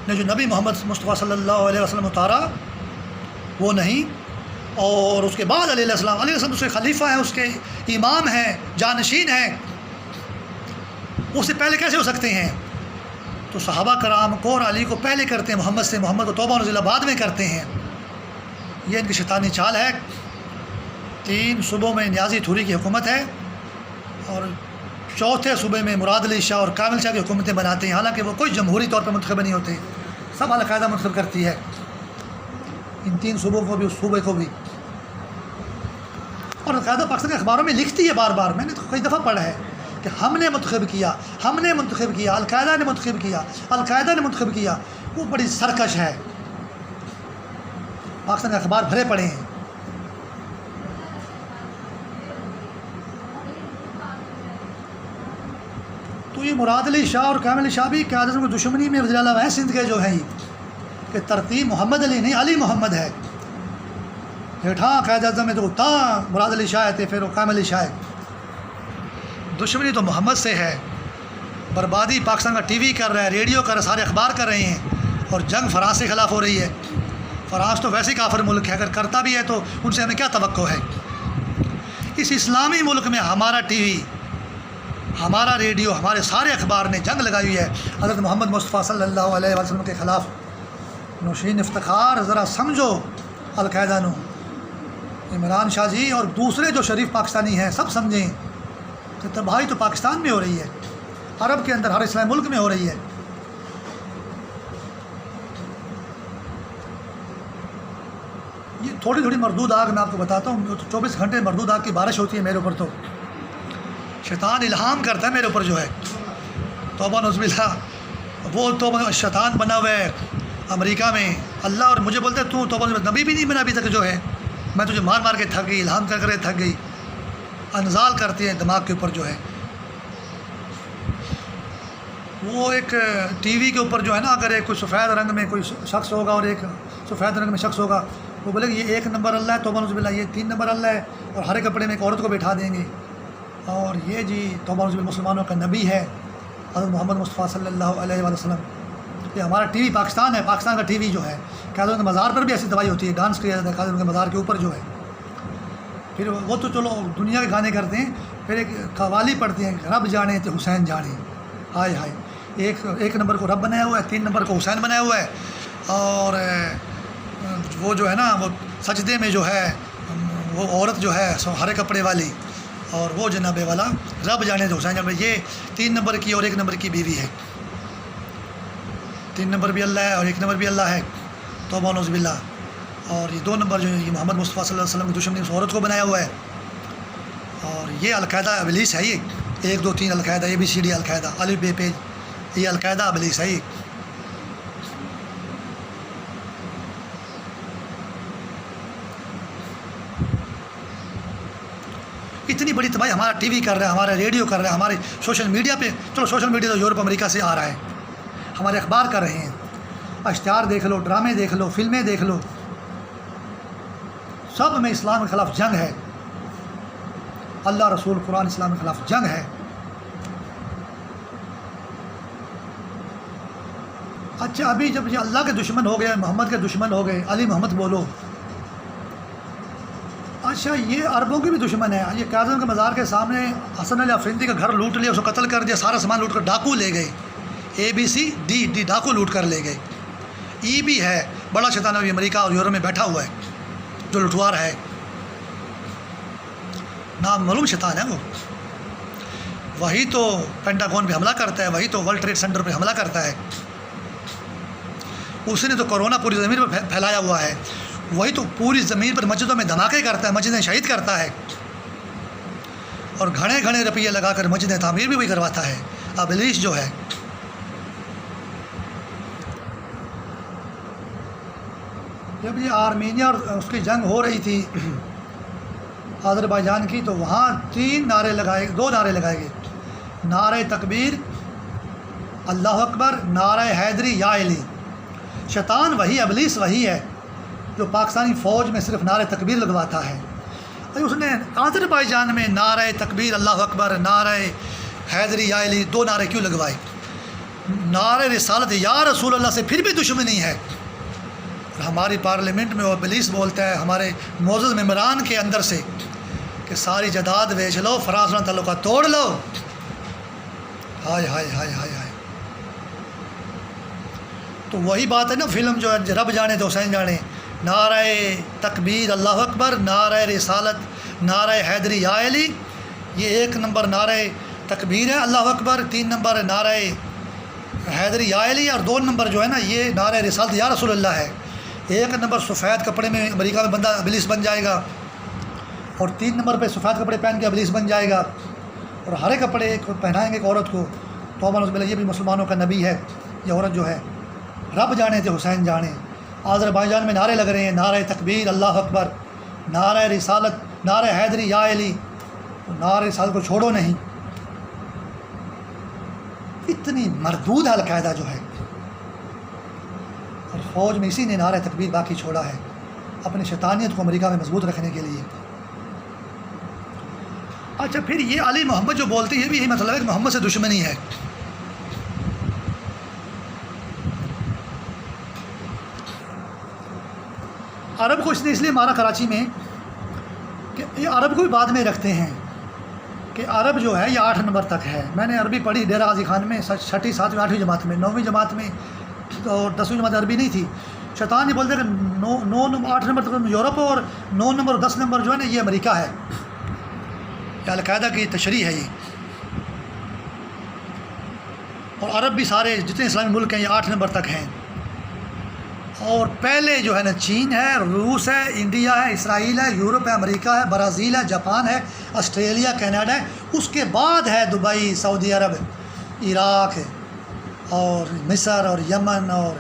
نے جو نبی محمد مصطفیٰ صلی اللہ علیہ وسلم اتارا وہ نہیں. اور اس کے بعد علیہ السلام، علیہ السلام اس کے خلیفہ ہیں، اس کے امام ہیں، جانشین ہیں. اس سے پہلے کیسے ہو سکتے ہیں؟ تو صحابہ کرام کو اور علی کو پہلے کرتے ہیں محمد سے، محمد کو توبہ نعوذ باللہ بعد میں کرتے ہیں. یہ ان کی شیطانی چال ہے. 3 صوبوں میں نیازی تھوری کی حکومت ہے، اور 4تھے صوبے میں مراد علی شاہ اور کامل شاہ کی حکومتیں بناتے ہیں. حالانکہ وہ کوئی جمہوری طور پر منتخب نہیں ہوتے، سب القاعدہ منتخب کرتی ہے ان 3 صوبوں کو بھی، اس صوبے کو بھی. اور القاعدہ پاکستان کے اخباروں میں لکھتی ہے بار بار، میں نے تو کئی دفعہ پڑھا ہے کہ ہم نے منتخب کیا، ہم نے منتخب کیا، القاعدہ نے منتخب کیا، القاعدہ نے منتخب کیا. وہ بڑی سرکش ہے. پاکستان کے اخبار بھرے پڑے ہیں. تو یہ مراد علی شاہ اور کامل علی شاہ بھی قائد اعظم کی دشمنی میں وزیر اعلیٰ ہیں سندھ کے جو ہیں کہ ترتیب محمد علی نہیں، علی محمد ہے. ہاں قائد اعظم میں تو تا مراد علی شاہ تھے، پھر وہ کامل علی شاہ. دشمنی تو محمد سے ہے. بربادی پاکستان کا ٹی وی کر رہا ہے، ریڈیو کر رہا ہے، سارے اخبار کر رہے ہیں. اور جنگ فرانس کے خلاف ہو رہی ہے. فرانس تو ویسے کافر ملک ہے، اگر کرتا بھی ہے تو ان سے ہمیں کیا توقع ہے؟ اس اسلامی ملک میں ہمارا ٹی وی، ہمارا ریڈیو، ہمارے سارے اخبار نے جنگ لگائی ہوئی ہے حضرت محمد مصطفیٰ صلی اللہ علیہ وسلم کے خلاف. نوشین افتخار ذرا سمجھو القاعدہ نو. عمران شاہ جی اور دوسرے جو شریف پاکستانی ہیں سب سمجھیں کہ تباہی تو پاکستان میں ہو رہی ہے، عرب کے اندر، ہر اسلامی ملک میں ہو رہی ہے. یہ تھوڑی تھوڑی مردود آگ میں آپ کو بتاتا ہوں. 24 گھنٹے مردود آگ کی بارش ہوتی ہے میرے اوپر. تو شیطان الہام کرتا ہے میرے اوپر جو ہے. توبہ نعوذ باللہ. وہ تو شیطان بنا ہوا ہے امریکہ میں. اللہ اور مجھے بولتے تو توبہ نبی بھی نہیں بنا ابھی تک جو ہے. میں تجھے مار مار کے تھک گئی، الہام کر کے تھک گئی. انزال کرتی ہیں دماغ کے اوپر جو ہے. وہ ایک ٹی وی کے اوپر جو ہے نا، اگر ایک کوئی سفید رنگ میں کوئی شخص ہوگا اور ایک سفید رنگ میں شخص ہوگا، وہ بولے کہ یہ 1 نمبر اللہ ہے، توبہ نعوذ باللہ، یہ 3 نمبر اللہ ہے، اور ہرے کپڑے میں ایک عورت کو بٹھا دیں گے، اور یہ جی توبہ نعوذ باللہ مسلمانوں کا نبی ہے حضرت محمد مصطفیٰ صلی اللہ علیہ وآلہ وسلم۔ یہ ہمارا ٹی وی پاکستان ہے، پاکستان کا ٹی وی جو ہے، قائدوں کے مزار پر بھی ایسی دوائی ہوتی ہے، ڈانس کیا جاتا ہے قائدوں کے مزار کے اوپر جو ہے۔ پھر وہ تو چلو دنیا کے گانے کرتے ہیں، پھر ایک قوالی پڑھتے ہیں، رب جانے تو حسین جانے، ہائے ہائے، ایک نمبر کو رب بنایا ہوا ہے، 3 نمبر کو حسین بنایا ہوا ہے، اور وہ جو ہے نا وہ سجدے میں جو ہے وہ عورت جو ہے ہرے کپڑے والی، اور وہ جناب والا رب جانے تو حسین جانے، یہ 3 نمبر کی اور 1 نمبر کی بیوی ہے، 3 نمبر بھی اللہ ہے اور 1 نمبر بھی اللہ ہے، توبہ نعوذ باللہ۔ اور یہ 2 نمبر جو یہ محمد مصطفیٰ صلی اللہ علیہ وسلم کی دشمنی اس عورت کو بنایا ہوا ہے، اور یہ القاعدہ ابلیس ہے، یہ 1 2 3 القاعدہ، ABCD القاعدہ، الف بے پہ، یہ القاعدہ ابلیس ہے۔ اتنی بڑی تباہی ہمارا ٹی وی کر رہا ہے، ہمارا ریڈیو کر رہا ہے، ہمارے سوشل میڈیا پہ، چلو سوشل میڈیا تو یورپ امریکہ سے آ رہا ہے، ہمارے اخبار کر رہے ہیں، اشتہار دیکھ لو، ڈرامے دیکھ لو، فلمیں دیکھ لو، سب میں اسلام کے خلاف جنگ ہے، اللہ رسول قرآن اسلام کے خلاف جنگ ہے۔ اچھا ابھی جب یہ اللہ کے دشمن ہو گئے، محمد کے دشمن ہو گئے، علی محمد بولو، اچھا یہ عربوں کے بھی دشمن ہے، یہ کاظم کے مزار کے سامنے حسن علی افریدی کا گھر لوٹ لیا، اس کو قتل کر دیا، سارا سامان لوٹ کر ڈاکو لے گئے، ABCD ڈاکو لوٹ کر لے گئے۔ ای بھی ہے بڑا شیطان، ابھی امریکہ اور یورپ میں بیٹھا ہوا ہے جو لٹوار ہے، نام معلوم شیطان ہے وہ، وہی تو پینٹاگون پہ حملہ کرتا ہے، وہی تو ورلڈ ٹریڈ سینٹر پہ حملہ کرتا ہے، اس نے تو کورونا پوری زمین پر پھیلایا ہوا ہے، وہی تو پوری زمین پر مسجدوں میں دھماکے کرتا ہے، مسجدیں شہید کرتا ہے، اور گھنے گھنے روپیے لگا کر مسجدیں تعمیر بھی وہی کرواتا ہے، ابلیس جو ہے۔ جب یہ آرمینیا اور اس کی جنگ ہو رہی تھی آذربائیجان کی، تو وہاں 2 نعرے لگائے گئے، نعرہ تکبیر اللہ اکبر، نعرہ حیدری یا علی۔ شیطان وہی، ابلیس وہی ہے جو پاکستانی فوج میں صرف نعرہ تکبیر لگواتا ہے، اس نے آذربائیجان میں نعرہ تکبیر اللہ اکبر، نعرہ حیدری یا علی 2 نعرے کیوں لگوائے؟ نعرہ رسالت یا رسول اللہ سے پھر بھی دشمنی ہے، ہماری پارلیمنٹ میں وہ ابلیس بولتا ہے ہمارے معزز ممبران کے اندر سے کہ ساری جائیداد بیچ لو، فرازانہ تعلقات توڑ لو، ہائے ہائے ہائے ہائے ہائے۔ تو وہی بات ہے نا، فلم جو ہے رب جانے تو حسین جانے، نعرہ تکبیر اللہ اکبر، نعرہ رسالت، نعرہ حیدری یا علی، یہ 1 نمبر نعرہ تکبیر ہے اللہ اکبر، 3 نمبر نعرہ حیدری یا علی، اور 2 نمبر جو ہے نا یہ نعرہ رسالت یا رسول اللہ ہے۔ 1 نمبر سفید کپڑے میں امریکہ میں بندہ ابلیس بن جائے گا، اور 3 نمبر پہ سفید کپڑے پہن کے ابلیس بن جائے گا، اور ہرے کپڑے پہنائیں گے ایک عورت کو، توبہ نعوذ باللہ، یہ بھی مسلمانوں کا نبی ہے یہ عورت جو ہے، رب جانے تھے حسین جانے۔ آذربائیجان میں نعرے لگ رہے ہیں، نعرہ تکبیر اللہ اکبر، نعرہ رسالت، نعرہ حیدری یا علی، نعرہ رسالت کو چھوڑو نہیں۔ اتنی مردود ہے القاعدہ جو ہے، اور فوج میں اسی نے نعرہ تکبیر باقی چھوڑا ہے اپنی شیطانیت کو امریکہ میں مضبوط رکھنے کے لیے۔ اچھا پھر یہ علی محمد جو بولتے ہیں، یہ بھی یہی مطلب ہے کہ محمد سے دشمنی ہے۔ عرب کو اس لیے مارا کراچی میں کہ یہ عرب کو بھی بعد میں رکھتے ہیں کہ عرب جو ہے یہ 8 نمبر تک ہے۔ میں نے عربی پڑھی ڈیرہ غازی خان میں 6ٹھی 7ویں 8ویں جماعت میں، 9ویں جماعت میں اور 10ویں جماعت عربی نہیں تھی۔ شیطان یہ بولتے کہ 8 نمبر تک یورپ، اور 9 نمبر اور 10 نمبر جو ہے نا یہ امریکہ ہے، یہ القاعدہ کی تشریح ہے یہ۔ اور عرب بھی سارے جتنے اسلامی ملک ہیں یہ 8 نمبر تک ہیں، اور پہلے جو ہے نا چین ہے، روس ہے، انڈیا ہے، اسرائیل ہے، یورپ ہے، امریکہ ہے، برازیل ہے، جاپان ہے، آسٹریلیا، کینیڈا ہے، اس کے بعد ہے دبئی، سعودی عرب، عراق اور مصر اور یمن اور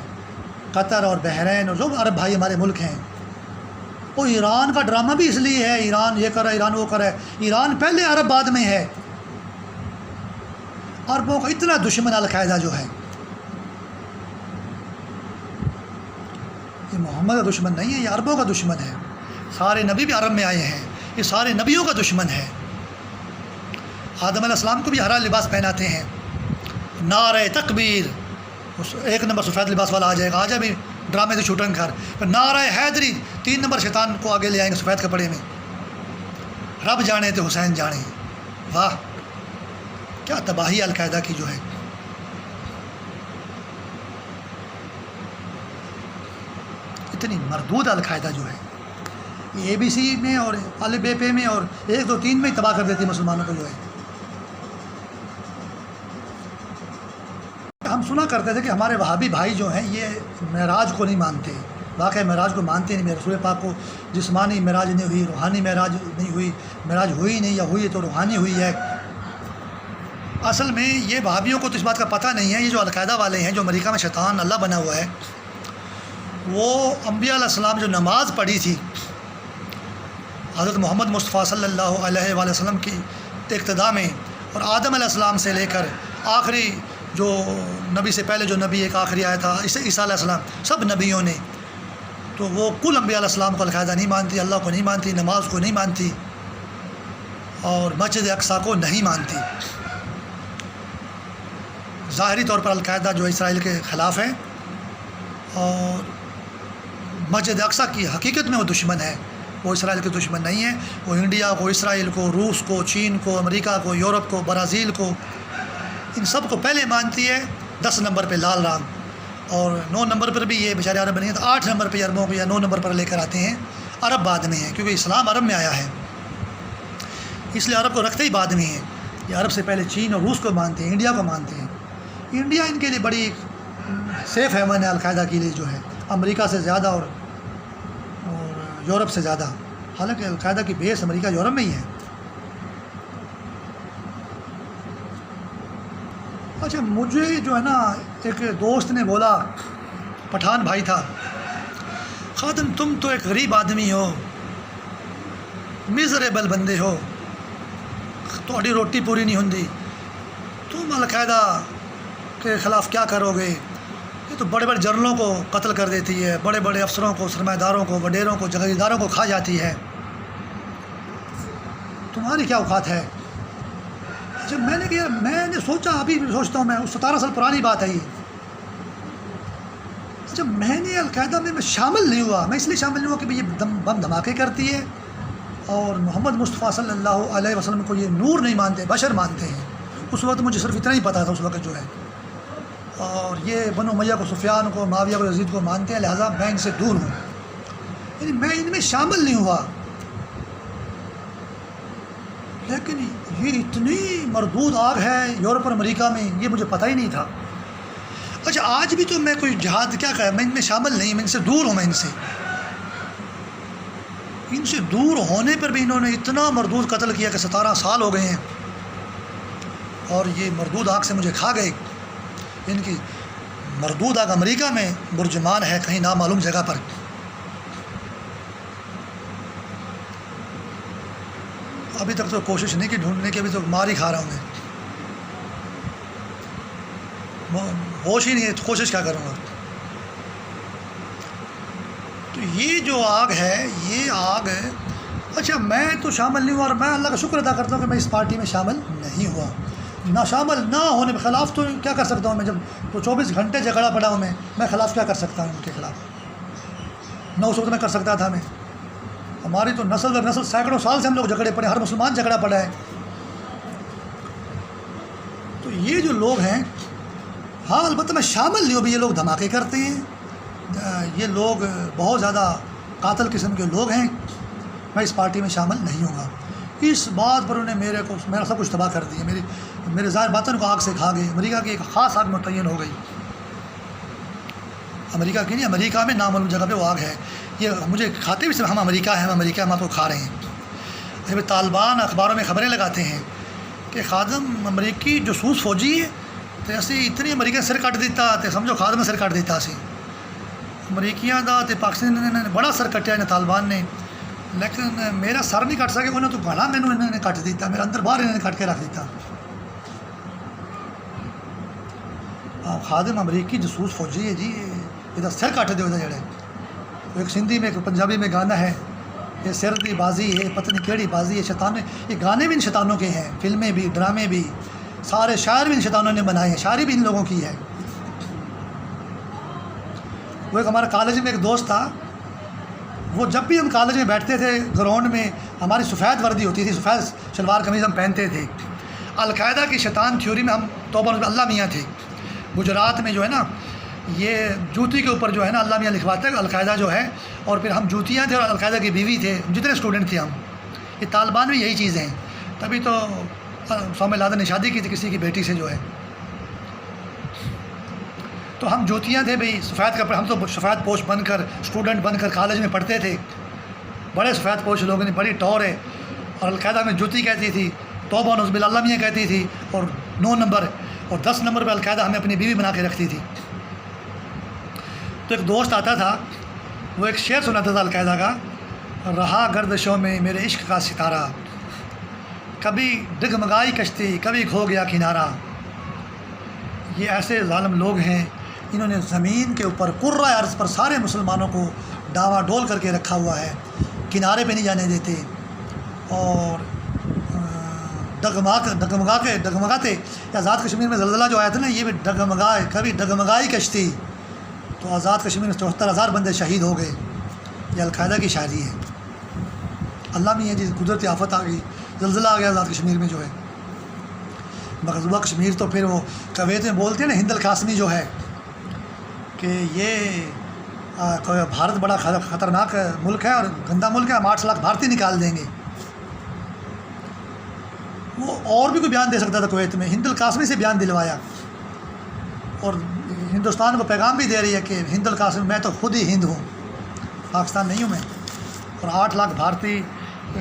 قطر اور بحرین، اور جو عرب بھائی ہمارے ملک ہیں۔ وہ ایران کا ڈرامہ بھی اس لیے ہے، ایران یہ کرا، ایران وہ کرا ہے، ایران پہلے عرب بعد میں ہے۔ عربوں کا اتنا دشمن القاعدہ جو ہے، یہ محمد کا دشمن نہیں ہے، یہ عربوں کا دشمن ہے۔ سارے نبی بھی عرب میں آئے ہیں، یہ سارے نبیوں کا دشمن ہے۔ آدم علیہ السلام کو بھی ہرا لباس پہناتے ہیں، نعرہ تکبیر، ایک نمبر سفید لباس والا آ جائے گا، آج بھی ڈرامے سے شوٹنگ کر، پھر نعرہ حیدری، 3 نمبر شیطان کو آگے لے آئیں گے سفید کپڑے میں، رب جانے تو حسین جانے۔ واہ کیا تباہی القاعدہ کی جو ہے۔ اتنی مردود القاعدہ جو ہے، یہ ABC میں اور الف ب پ میں اور 1 2 3 میں تباہ کر دیتی ہے مسلمانوں کو جو ہے۔ ہم سنا کرتے تھے کہ ہمارے وہابی بھائی جو ہیں یہ معراج کو نہیں مانتے، واقعی معراج کو مانتے نہیں، میرے رسول پاک کو جسمانی معراج نہیں ہوئی، روحانی معراج نہیں ہوئی، معراج ہوئی نہیں، یا ہوئی تو روحانی ہوئی ہے۔ اصل میں یہ وہابیوں کو تو اس بات کا پتہ نہیں ہے، یہ جو القاعدہ والے ہیں، جو امریکہ میں شیطان اللہ بنا ہوا ہے، وہ انبیاء علیہ السلام جو نماز پڑھی تھی حضرت محمد مصطفیٰ صلی اللہ علیہ وآلہ وسلم کی اقتداء میں، اور آدم علیہ السلام سے لے کر آخری جو نبی سے پہلے جو نبی ایک آخری آیا تھا عیسیٰ علیہ السلام، سب نبیوں نے، تو وہ کل انبیاء علیہ السلام کو القاعدہ نہیں مانتی، اللہ کو نہیں مانتی، نماز کو نہیں مانتی، اور مسجد اقصیٰ کو نہیں مانتی۔ ظاہری طور پر القاعدہ جو اسرائیل کے خلاف ہے، اور مسجد اقصیٰ کی حقیقت میں وہ دشمن ہے، وہ اسرائیل کے دشمن نہیں ہے، وہ انڈیا کو، اسرائیل کو، روس کو، چین کو، امریکہ کو، یورپ کو، برازیل کو، ان سب کو پہلے مانتی ہے۔ 10 نمبر پہ لال رام، اور 9 نمبر پر بھی یہ بیچارے عرب نہیں ہیں، تو 8 نمبر پہ عربوں کو یا 9 نمبر پر لے کر آتے ہیں۔ عرب بعد میں ہیں، کیونکہ اسلام عرب میں آیا ہے، اس لیے عرب کو رکھتے ہی بعد میں ہیں۔ یہ عرب سے پہلے چین اور روس کو مانتے ہیں، انڈیا کو مانتے ہیں۔ انڈیا ان کے لیے بڑی سیف ہیون ہے القاعدہ کے لیے جو ہے، امریکہ سے زیادہ اور یورپ سے زیادہ، حالانکہ القاعدہ کی بیس امریکہ یورپ میں ہی ہے۔ اچھا مجھے جو ہے نا ایک دوست نے بولا، پٹھان بھائی تھا، خادم تم تو ایک غریب آدمی ہو، میزریبل بندے ہو، تھوڑی روٹی پوری نہیں ہوندی، تم القاعدہ کے خلاف کیا کرو گے؟ یہ تو بڑے بڑے جنرلوں کو قتل کر دیتی ہے، بڑے بڑے افسروں کو، سرمایہ داروں کو، وڈیروں کو، جگیرداروں کو کھا جاتی ہے، تمہاری کیا اوقات ہے؟ جب میں نے سوچا، ابھی بھی سوچتا ہوں میں، 17 سال پرانی بات ہے یہ، جب میں نے القاعدہ میں شامل نہیں ہوا، میں اس لیے شامل نہیں ہوا کہ یہ بم دھماکے کرتی ہے، اور محمد مصطفیٰ صلی اللہ علیہ وسلم کو یہ نور نہیں مانتے، بشر مانتے ہیں۔ اس وقت مجھے صرف اتنا ہی پتہ تھا اس وقت جو ہے، اور یہ بنو امیہ کو، سفیان کو، معاویہ کو، یزید کو مانتے ہیں، لہٰذا میں ان سے دور ہوں، یعنی میں ان میں شامل نہیں ہوا۔ لیکن یہ اتنی مردود آگ ہے یورپ اور امریکہ میں، یہ مجھے پتہ ہی نہیں تھا۔ اچھا آج بھی تو میں کوئی جہاد کیا کہا، میں ان میں شامل نہیں، میں ان سے دور ہوں، میں ان سے دور ہونے پر بھی انہوں نے اتنا مردود قتل کیا کہ 17 سال ہو گئے ہیں، اور یہ مردود آگ سے مجھے کھا گئے۔ ان کی مردود آگ امریکہ میں برجمان ہے، کہیں نامعلوم جگہ پر۔ ابھی تک تو کوشش نہیں کی ڈھونڈنے کی، ابھی تو مار ہی کھا رہا ہوں میں، ہوش ہی نہیں ہے، کوشش کیا کروں گا۔ تو یہ جو آگ ہے، یہ آگ ہے۔ اچھا میں تو شامل نہیں ہوا، اور میں اللہ کا شکر ادا کرتا ہوں کہ میں اس پارٹی میں شامل نہیں ہوا۔ نہ شامل نہ ہونے کے خلاف تو کیا کر سکتا ہوں میں، جب تو 24 گھنٹے جھگڑا پڑا ہوں میں خلاف کیا کر سکتا ہوں ان کے خلاف؟ نہ اس وقت میں کر سکتا تھا میں، ہماری تو نسل در نسل سینکڑوں سال سے ہم لوگ جھگڑے پڑے، ہر مسلمان جھگڑا پڑا ہے۔ تو یہ جو لوگ ہیں، ہاں البتہ میں شامل نہیں ہوں بھی، یہ لوگ دھماکے کرتے ہیں، یہ لوگ بہت زیادہ قاتل قسم کے لوگ ہیں، میں اس پارٹی میں شامل نہیں ہوں گا۔ اس بات پر انہیں میرا سب کچھ تباہ کر دیا، میرے ظاہر باطن کو آگ سے کھا گئے۔ امریکہ کی ایک خاص آگ متعین ہو گئی، امریکہ کی نہیں، امریکہ میں نامعلوم جگہ پہ وہ آگ ہے۔ یہ مجھے کھاتے بھی صرف ہم امریکہ ہیں، ہم امریکہ ہم آپ کو کھا رہے ہیں۔ جب طالبان اخباروں میں خبریں لگاتے ہیں کہ خادم امریکی جاسوس فوجی ہے، تو ایسی اتنی امریکہ سر کٹ دیتا، تو سمجھو خادم سر کٹ دیتا سی امریکیاں دا، تو پاکستان نے بڑا سر کٹیا نے طالبان نے، لیکن میرا سر نہیں کٹ سکے، انہیں تو گلا انہوں نے کٹ دیتا، میرا اندر باہر انہوں نے کٹ کے رکھ دیتا۔ خادم امریکی جسوس فوجی ہے جی، یہ سر کٹ دے جڑے ایک سندھی میں ایک پنجابی میں گانا ہے، یہ سر کی بازی ہے، پتہ نہیں کیڑی بازی ہے، شیطان نے، یہ گانے بھی ان شیطانوں کے ہیں، فلمیں بھی، ڈرامے بھی، سارے شاعر بھی ان شیطانوں نے بنائے ہیں، شاعری بھی ان لوگوں کی ہے۔ وہ ایک ہمارا کالج میں ایک دوست تھا، وہ جب بھی ہم کالج میں بیٹھتے تھے گراؤنڈ میں، ہماری سفید وردی ہوتی تھی، سفید شلوار قمیض ہم پہنتے تھے۔ القاعدہ کی شیطان تھیوری میں ہم توبہ اللہ میاں تھے، گجرات میں جو ہے نا، یہ جوتی کے اوپر جو ہے نا اللہ میاں لکھواتے ہیں القاعدہ جو ہے، اور پھر ہم جوتیاں تھے اور القاعدہ کی بیوی تھے، جتنے اسٹوڈنٹ تھے ہم، یہ طالبان میں یہی چیزیں ہیں۔ تبھی تو اسامہ بن لادن نے شادی کی تھی کسی کی بیٹی سے جو ہے، تو ہم جوتیاں تھے بھئی، سفید کپڑے، ہم تو سفید پوش بن کر اسٹوڈنٹ بن کر کالج میں پڑھتے تھے، بڑے سفید پوش لوگوں نے، بڑی ٹور ہے، اور القاعدہ میں جوتی کہتی تھی، توبہ نعوذ باللہ اللہ میاں کہتی تھی، اور 9 نمبر اور 10 نمبر پہ القاعدہ ہمیں اپنی بیوی بنا کے رکھتی تھی۔ تو ایک دوست آتا تھا، وہ ایک شعر سناتا تھا القاعدہ کا، رہا گردشوں میں میرے عشق کا ستارہ، کبھی ڈگمگائی کشتی کبھی کھو گیا کنارہ۔ یہ ایسے ظالم لوگ ہیں، انہوں نے زمین کے اوپر کرۂ ارض پر سارے مسلمانوں کو ڈاوا ڈول کر کے رکھا ہوا ہے، کنارے پہ نہیں جانے دیتے، اور ڈگمگاتے۔ آزاد کشمیر میں زلزلہ جو آیا تھا نا، یہ بھی ڈگمگائے، کبھی ڈگمگائی کشتی، تو آزاد کشمیر میں 74,000 بندے شہید ہو گئے۔ یہ القاعدہ کی شاعری ہے۔ اللہ میں یہ جی قدرتی آفت آ گئی، زلزلہ آ گیا آزاد کشمیر میں جو ہے، مغزوبہ کشمیر۔ تو پھر وہ کویت میں بولتے ہیں نا، ہند القاسمی جو ہے، کہ یہ بھارت بڑا خطرناک ملک ہے اور گندا ملک ہے، ہم 8 لاکھ بھارتی نکال دیں گے۔ وہ اور بھی کوئی بیان دے سکتا تھا کویت میں، ہند القاسمی سے بیان دلوایا، اور ہندوستان کو پیغام بھی دے رہی ہے کہ ہند القاسمی، میں تو خود ہی ہند ہوں، پاکستان نہیں ہوں میں، اور 8 لاکھ بھارتی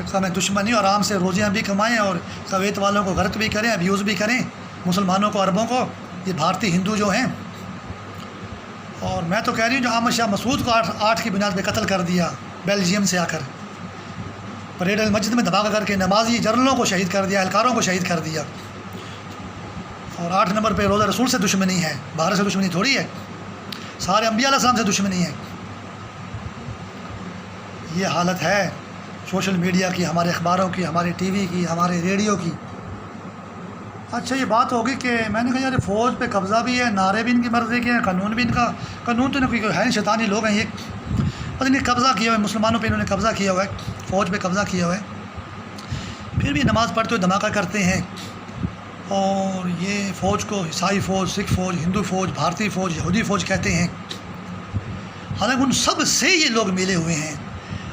کا میں دشمنی، اور آرام سے روزیاں بھی کمائیں اور کویت والوں کو غرق بھی کریں، ابیوز بھی کریں، مسلمانوں کو، عربوں کو، یہ بھارتی ہندو جو ہیں۔ اور میں تو کہہ رہی ہوں، جو احمد شاہ مسعود کو 8 کی بنیاد پہ قتل کر دیا بیلجیم سے آ کر، پریڈ المسجد میں دھماکہ کر کے نمازی جنرلوں کو شہید کر دیا، اہلکاروں کو شہید کر دیا، اور 8 نمبر پہ روزہ رسول سے دشمنی ہے، بھارت سے دشمنی تھوڑی ہے، سارے انبیاء علیہ السلام سے دشمنی ہے۔ یہ حالت ہے سوشل میڈیا کی، ہمارے اخباروں کی، ہمارے ٹی وی کی، ہمارے ریڈیو کی۔ اچھا، یہ بات ہوگی کہ میں نے کہا یار فوج پہ قبضہ بھی ہے، نعرے بھی ان کی مرضی کے ہیں، قانون بھی ان کا، قانون تو کوئی ہے نہیں، شیطانی لوگ ہیں یہ، پتہ نہیں قبضہ کیا ہوا ہے مسلمانوں پہ، انہوں نے قبضہ کیا ہوا ہے، فوج پہ قبضہ کیا ہوا ہے، پھر بھی نماز پڑھتے ہوئے دھماکہ کرتے ہیں۔ اور یہ فوج کو عیسائی فوج، سکھ فوج، ہندو فوج، بھارتی فوج، یہودی فوج کہتے ہیں، حالانکہ ان سب سے یہ لوگ ملے ہوئے ہیں۔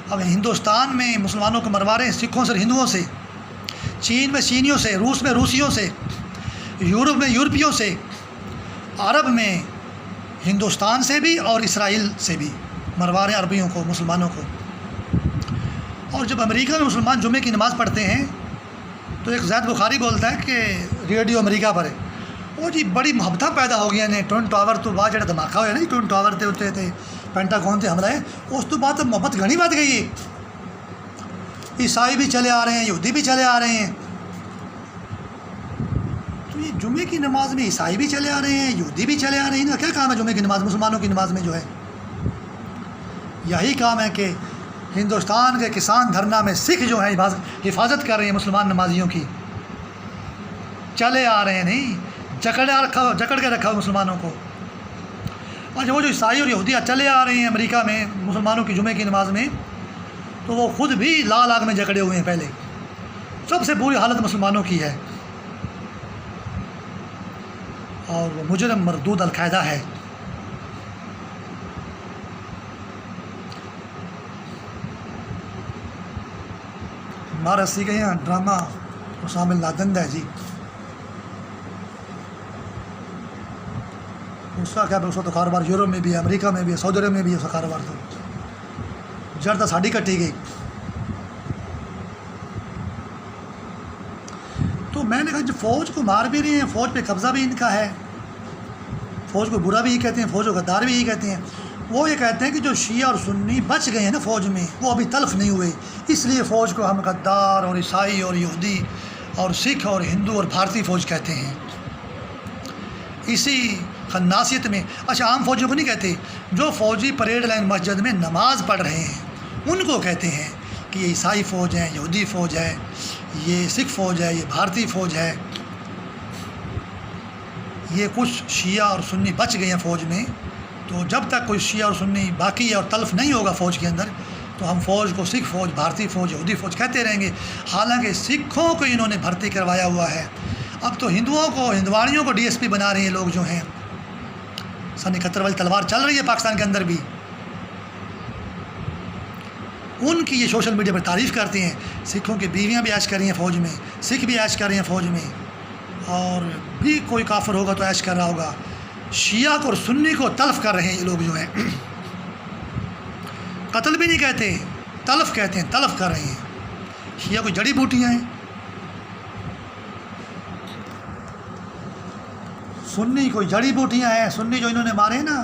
اب ہندوستان میں مسلمانوں کو مروا رہے ہیں، سکھوں سے، ہندوؤں سے، چین میں چینیوں سے، روس میں روسیوں سے، یورپ میں یورپیوں سے، عرب میں ہندوستان سے بھی اور اسرائیل سے بھی مروا رہے ہیں عربیوں کو، مسلمانوں کو۔ اور جب امریکہ میں مسلمان جمعے کی نماز پڑھتے ہیں تو ایک زید بخاری بولتا ہے کہ ریڈیو امریکہ پر ہے، وہ جی بڑی محبتیں پیدا ہو گئی نے، ٹوئن ٹاور تو بعد جڑا دھماکہ ہویا نہیں، ٹوئن ٹاور تے اتنے تے پینٹاگون تے حملہ ہے، اس تو بعد محبت گھنی بات گئی ہے، عیسائی بھی چلے آ رہے ہیں، یہودی بھی چلے آ رہے ہیں۔ تو یہ جمعے کی نماز میں عیسائی بھی چلے آ رہے ہیں، یہودی بھی چلے آ رہے ہیں، ان کا کیا کام ہے جمعے کی نماز، مسلمانوں کی نماز میں جو ہے؟ یہی کام ہے کہ ہندوستان کے کسان دھرنا میں سکھ جو ہیں حفاظت کر رہے ہیں مسلمان نمازیوں کی، چلے آ رہے ہیں، نہیں جکڑ کے رکھا ہو مسلمانوں کو۔ اور وہ جو عیسائی اور یہودی چلے آ رہے ہیں امریکہ میں مسلمانوں کی جمعے کی نماز میں، تو وہ خود بھی لال آگ میں جکڑے ہوئے ہیں۔ پہلے سب سے بری حالت مسلمانوں کی ہے، اور وہ مجرم مردود القاعدہ ہے۔ ہمارا سی گئے ہیں ڈرامہ اسامہ بن لادن ہے جی، اس کا کیا اس کا تو کاروبار یورپ میں بھی ہے، امریکہ میں بھی ہے، سعودی عرب میں بھی ہے، اس کا کاروبار تو جڑ تو ساڑی کٹی گئی۔ تو میں نے کہا جو فوج کو مار بھی رہے ہیں، فوج پہ قبضہ بھی ان کا ہے، فوج کو برا بھی یہی کہتے ہیں، فوج کو غدار بھی یہی کہتے ہیں۔ وہ یہ کہتے ہیں کہ جو شیعہ اور سنی بچ گئے ہیں نا فوج میں، وہ ابھی تلف نہیں ہوئے، اس لیے فوج کو ہم غدار اور عیسائی اور یہودی اور سکھ اور ہندو اور بھارتی فوج کہتے ہیں۔ اسی خناسیت میں. اچھا عام فوجیوں کو نہیں کہتے، جو فوجی پریڈ لائن مسجد میں نماز پڑھ رہے ہیں ان کو کہتے ہیں کہ یہ عیسائی فوج ہے، یہودی فوج ہے، یہ سکھ فوج ہے، یہ بھارتی فوج ہے. یہ کچھ شیعہ اور سنی بچ گئے ہیں فوج میں، تو جب تک کوئی شیعہ اور سنی باقی ہے اور تلف نہیں ہوگا فوج کے اندر، تو ہم فوج کو سکھ فوج، بھارتی فوج، یہودی فوج کہتے رہیں گے. حالانکہ سکھوں کو انہوں نے بھرتی کروایا ہوا ہے. اب تو ہندواڑیوں کو ڈی ایس پی بنا رہے ہیں لوگ جو ہیں. سن 71 والی تلوار چل رہی ہے پاکستان کے اندر بھی. ان کی یہ سوشل میڈیا پر تعریف کرتے ہیں. سکھوں کی بیویاں بھی عیش کر رہی ہیں فوج میں، سکھ بھی عیش کر رہے ہیں فوج میں، اور بھی کوئی کافر ہوگا تو عیش کر رہا ہوگا. شیعہ کو اور سنی کو تلف کر رہے ہیں یہ لوگ جو ہیں. قتل بھی نہیں کہتے، تلف کہتے ہیں، تلف کر رہے ہیں. شیعہ کوئی جڑی بوٹیاں ہیں، سنی کوئی جڑی بوٹیاں ہیں. سنی جو انہوں نے مارے ہیں نا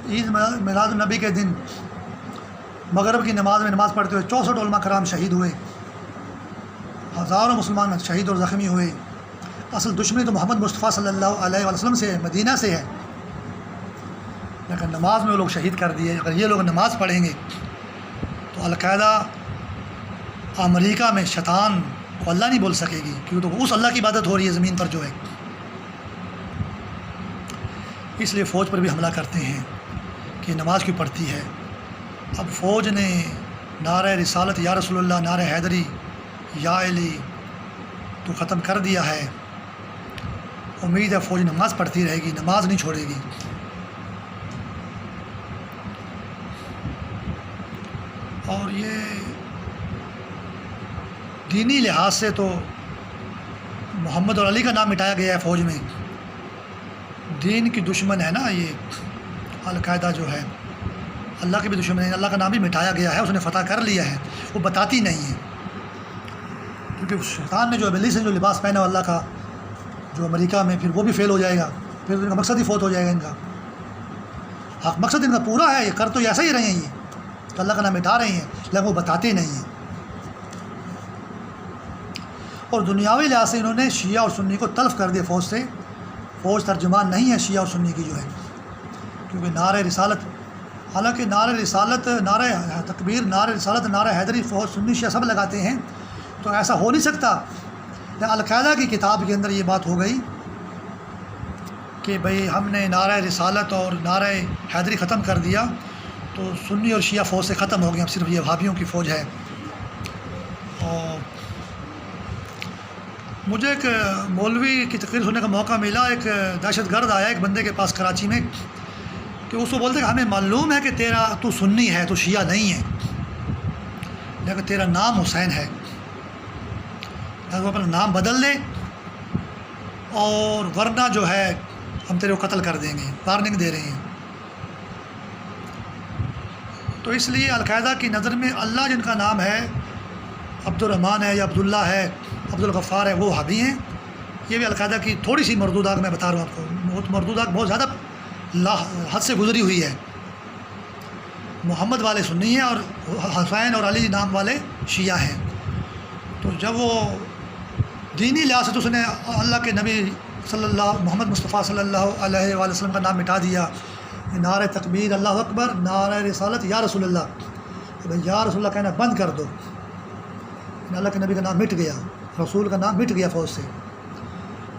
عید میلاد النبی کے دن مغرب کی نماز میں نماز پڑھتے ہوئے 64 علماء کرام شہید ہوئے، ہزاروں مسلمان شہید اور زخمی ہوئے. اصل دشمنی تو محمد مصطفیٰ صلی اللہ علیہ وسلم سے ہے، مدینہ سے ہے، لیکن نماز میں وہ لوگ شہید کر دیے. اگر یہ لوگ نماز پڑھیں گے تو القاعدہ امریکہ میں شیطان کو اللہ نہیں بول سکے گی، کیونکہ تو اس اللہ کی عبادت ہو رہی ہے زمین پر جو ہے. اس لیے فوج پر بھی حملہ کرتے ہیں کہ نماز کیوں پڑھتی ہے. اب فوج نے نعرہ رسالت یا رسول اللہ، نعرہ حیدری یا علی تو ختم کر دیا ہے. امید ہے فوج نماز پڑھتی رہے گی، نماز نہیں چھوڑے گی. اور یہ دینی لحاظ سے تو محمد اور علی کا نام مٹایا گیا ہے فوج میں. دین کی دشمن ہے نا یہ القاعدہ جو ہے، اللہ کے بھی دشمن ہے. اللہ کا نام بھی مٹایا گیا ہے، اس نے فتح کر لیا ہے، وہ بتاتی نہیں ہے. کیونکہ شیطان نے جو ابلیس نے جو لباس پہنا اللہ کا جو امریکہ میں، پھر وہ بھی فیل ہو جائے گا، پھر ان کا مقصد ہی فوت ہو جائے گا. ان کا مقصد ان کا پورا ہے، یہ کر تو ایسا ہی رہے ہیں، یہ تو اللہ کا نام مٹا رہے ہیں لیکن وہ بتاتے نہیں ہیں. اور دنیاوی لحاظ سے انہوں نے شیعہ اور سنی کو تلف کر دیا فوج سے. فوج ترجمان نہیں ہے شیعہ اور سنی کی جو ہے، کیونکہ نعرہ رسالت، حالانکہ نعرہ رسالت، نعرہ تکبیر، نعرہ رسالت، نعرہ حیدری فوج سنی شیعہ سب لگاتے ہیں، تو ایسا ہو نہیں سکتا. القاعدہ کی کتاب کے اندر یہ بات ہو گئی کہ بھئی ہم نے نعرہ رسالت اور نعرہ حیدری ختم کر دیا تو سنی اور شیعہ فوج سے ختم ہو گئے، اب صرف یہ وہابیوں کی فوج ہے. اور مجھے ایک مولوی کی تقریر سننے کا موقع ملا. ایک دہشت گرد آیا ایک بندے کے پاس کراچی میں، کہ اس کو بولتے کہ ہمیں معلوم ہے کہ تو سنی ہے، تو شیعہ نہیں ہے، لیکن تیرا نام حسین ہے، وہ اپنا نام بدل دے اور ورنہ جو ہے ہم تیرے کو قتل کر دیں گے. وارننگ دے رہے ہیں. تو اس لیے القاعدہ کی نظر میں اللہ جن کا نام ہے عبد الرحمن ہے یا عبداللہ ہے، عبد الغفار ہے، وہ وہابی ہیں. یہ بھی القاعدہ کی تھوڑی سی مردودات میں بتا رہا ہوں آپ کو، بہت مردودات بہت زیادہ حد سے گزری ہوئی ہے. محمد والے سنی ہیں اور حسین اور علی نام والے شیعہ ہیں. تو جب وہ دینی لحاظ سے تو اس نے اللہ کے نبی محمد مصطفیٰ صلی اللہ علیہ وآلہ وسلم کا نام مٹا دیا. نعرہ تکبیر اللہ اکبر، نعرہ رسالت یا رسول اللہ، بھائی یا رسول اللہ کہنا بند کر دو. اللہ کے نبی کا نام مٹ گیا، رسول کا نام مٹ گیا فوج سے.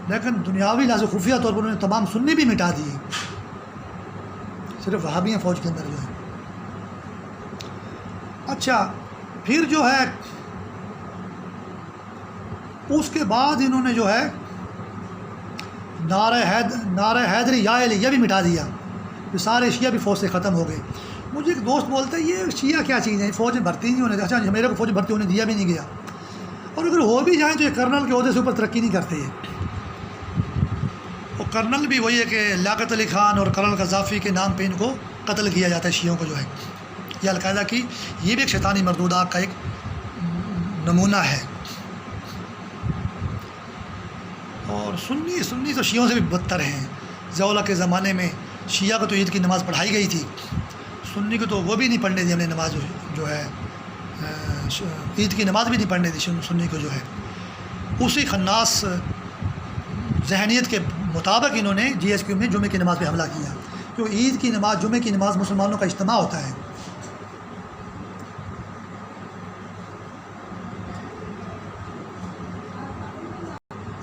لیکن دنیاوی لحاظ سے خفیہ طور پر انہوں نے تمام سنی بھی مٹا دیے، صرف وہابی ہیں فوج کے اندر جو ہے. اچھا پھر جو ہے اس کے بعد انہوں نے جو ہے نعرہ حیدری یا علی یہ بھی مٹا دیا. یہ سارے شیعہ بھی فوج سے ختم ہو گئے. مجھے ایک دوست بولتا ہے یہ شیعہ کیا چیز ہے، فوج میں بھرتی نہیں ہونے. اچھا میرے کو فوج میں بھرتی ہونے دیا بھی نہیں گیا، اور اگر ہو بھی جائیں تو یہ کرنل کے عہدے سے اوپر ترقی نہیں کرتے. اور کرنل بھی وہی ہے کہ لیاقت علی خان اور کرنل قذافی کے نام پہ ان کو قتل کیا جاتا ہے شیعوں کو جو ہے. یہ القاعدہ کی یہ بھی ایک شیطانی مردودات کا ایک نمونہ ہے. اور سنی تو شیعوں سے بھی بدتر ہیں. ضیاء کے زمانے میں شیعہ کو تو عید کی نماز پڑھائی گئی تھی، سنی کو تو وہ بھی نہیں پڑھنے دی ہم نے نماز جو ہے عید کی نماز بھی نہیں پڑھنے دی سنی کو جو ہے. اسی خناس ذہنیت کے مطابق انہوں نے GHQ میں جمعے کی نماز پہ حملہ کیا، کیونکہ عید کی نماز، جمعے کی نماز مسلمانوں کا اجتماع ہوتا ہے۔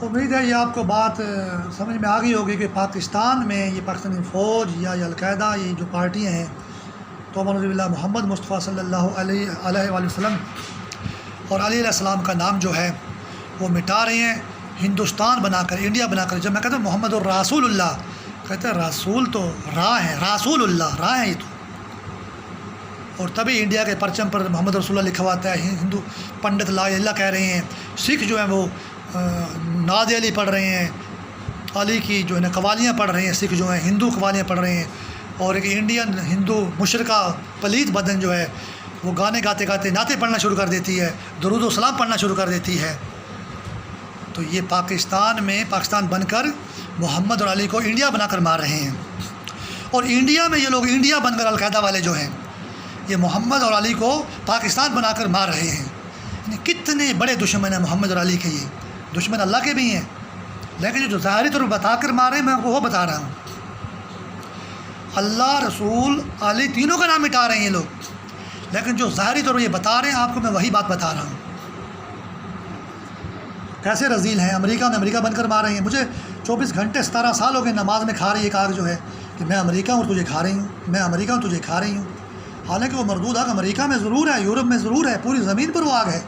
امید ہے یہ آپ کو بات سمجھ میں آ گئی ہوگی کہ پاکستان میں یہ پاکستانی فوج یا القاعدہ، یہ جو پارٹیاں ہیں، تو نعوذ باللہ محمد مصطفیٰ صلی اللہ علیہ وآلہ وسلم اور علیہ السلام کا نام جو ہے وہ مٹا رہے ہیں، ہندوستان بنا کر، انڈیا بنا کر۔ جب میں کہتا ہوں محمد الرسول اللہ، کہتے ہیں رسول تو راہ ہے، رسول اللہ راہ ہے یہ تو، اور تبھی انڈیا کے پرچم پر محمد رسول اللہ لکھا ہوا آتا ہے۔ ہندو پنڈت لا الہ الا اللہ کہہ رہے ہیں، سکھ جو ہیں وہ ناد علی پڑھ رہے ہیں، علی کی جو ہے نا قوالیاں پڑھ رہے ہیں، سکھ جو ہیں ہندو قوالیاں پڑھ رہے ہیں، اور ایک انڈین ہندو مشرقہ پلید بدن جو ہے وہ گانے گاتے گاتے نعتیں پڑھنا شروع کر دیتی ہے، درود و سلام پڑھنا شروع کر دیتی ہے۔ تو یہ پاکستان میں، پاکستان بن کر محمد اور علی کو انڈیا بنا کر مار رہے ہیں، اور انڈیا میں یہ لوگ انڈیا بن کر القاعدہ والے جو ہیں یہ محمد اور علی کو پاکستان بنا کر مار رہے ہیں۔ یعنی کتنے بڑے دشمن ہیں محمد اور علی کے، یہ دشمن اللہ کے بھی ہیں، لیکن جو ظاہری طور پر بتا کر مارے میں وہ بتا رہا ہوں۔ اللہ، رسول، علی تینوں کا نام مٹا رہے ہیں یہ لوگ، لیکن جو ظاہری طور پر یہ بتا رہے ہیں آپ کو، میں وہی بات بتا رہا ہوں۔ کیسے رذیل ہیں، امریکہ میں امریکہ بن کر مار رہے ہیں۔ مجھے 24 گھنٹے 17 سال ہو گئے نماز میں کھا رہی ایک آگ جو ہے کہ میں امریکہ ہوں تجھے کھا رہی ہوں، میں امریکہ ہوں تجھے کھا رہی ہوں۔ حالانکہ وہ مردود آگ امریکہ میں ضرور ہے، یورپ میں ضرور ہے، پوری زمین پر وہ آگ ہے،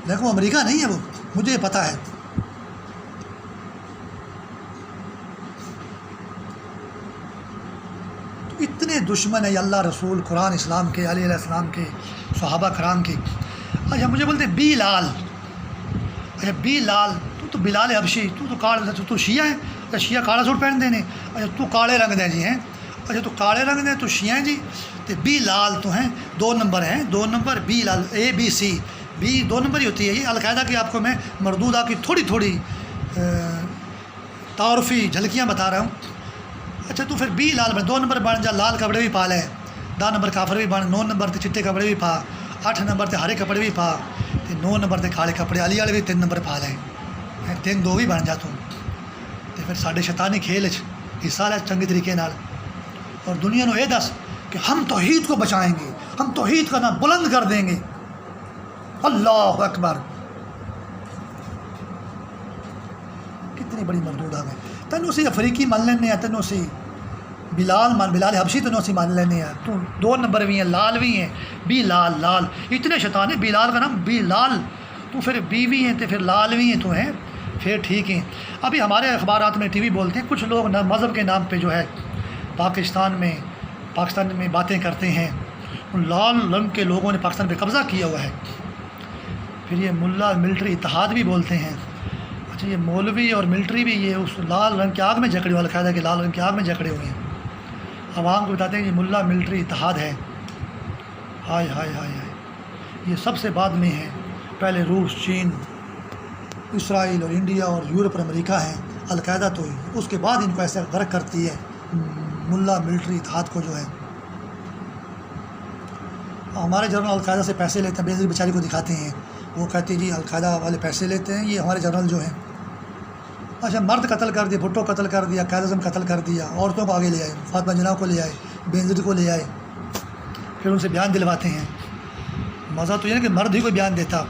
لیکن وہ امریکہ نہیں ہے، وہ مجھے یہ پتہ ہے۔ تو اتنے دشمن ہیں اللہ، رسول، قرآن، اسلام کے، علیہ السلام کے، صحابہ کرام کے۔ اچھا مجھے بولتے ہیں بی لال، اچھا بی لال، تو بلال حبشی، تو شیعہ ہے، اچھا شیعہ کالا سوٹ پہن دینے، اچھا تو کالے رنگ دیں جی ہیں، اچھا تو کالے رنگ دیں تو شیعہ ہیں جی، تو بی لال تو ہیں، 2 نمبر ہیں، 2 number be Lal, ABC، be 2 number ہی ہوتی ہے۔ یہ القاعدہ کی آپ کو میں مردودہ کی تھوڑی تھوڑی تعارفی جھلکیاں بتا رہا ہوں۔ اچھا تو پھر بی لال بن، 2 نمبر بن جا، لال کپڑے بھی پا لے، 10 نمبر کافر بھی بن، 9 نمبر تے چٹے کپڑے بھی پا، 8 نمبر تے ہرے کپڑے بھی پا، 9 نمبر تے کالے کپڑے، علی والے بھی 3 نمبر پا لیں، 3-2 بھی بن جا تو پھر ساڈے شیطانی کھیل حصہ لے چنگی طریقے نال، اور دنیا نو یہ دس کہ ہم توحید کو بچائیں گے، ہم توحید کا نام بلند کر دیں گے۔ اللہ اکبر، کتنی بڑی مردود آ گئے۔ تینوں اسی افریقی مان لینے ہیں، تینوں اسی بلال حبشی تینوں اسی مان لینے ہیں، تو 2 نمبر بھی ہیں، لال بھی ہیں، بی لال، لال اتنے شیطان ہیں، بی لال کا نام بی لال، تو پھر بی بھی ہیں تو پھر لال بھی ہیں تو ہیں، پھر ٹھیک ہیں۔ ابھی ہمارے اخبارات میں TV بولتے ہیں کچھ لوگ مذہب کے نام پہ جو ہے پاکستان میں باتیں کرتے ہیں، ان لال رنگ کے لوگوں نے پاکستان پہ قبضہ کیا ہوا ہے، پھر یہ ملا ملٹری اتحاد بھی بولتے ہیں۔ اچھا یہ مولوی اور ملٹری بھی یہ اس لال رنگ کی آگ میں جکڑے ہوئے، القاعدہ کے لال رنگ کی آگ میں جکڑے ہوئے ہیں، عوام کو بتاتے ہیں کہ یہ ملا ملٹری اتحاد ہے۔ ہائے ہائے ہائے ہائے، یہ سب سے بعد میں ہے، پہلے روس، چین، اسرائیل اور انڈیا اور یورپ اور امریکہ ہیں، القاعدہ تو اس کے بعد ان کو ایسے غرق کرتی ہے ملا ملٹری اتحاد کو جو ہے۔ ہمارے جنرل القاعدہ سے پیسے لیتے ہیں، بے نظیر بیچاری کو دکھاتے ہیں، وہ کہتے ہیں جی القاعدہ والے پیسے لیتے ہیں، یہ ہمارے جنرل جو ہیں۔ اچھا مرد قتل کر دیا، بھٹو قتل کر دیا، قائد اعظم قتل کر دیا، عورتوں کو آگے لے آئے، فاطمہ جناح کو لے آئے، بے نظیر کو لے آئے، پھر ان سے بیان دلواتے ہیں۔ مزہ تو یہ ہے کہ مرد ہی کوئی بیان دیتا۔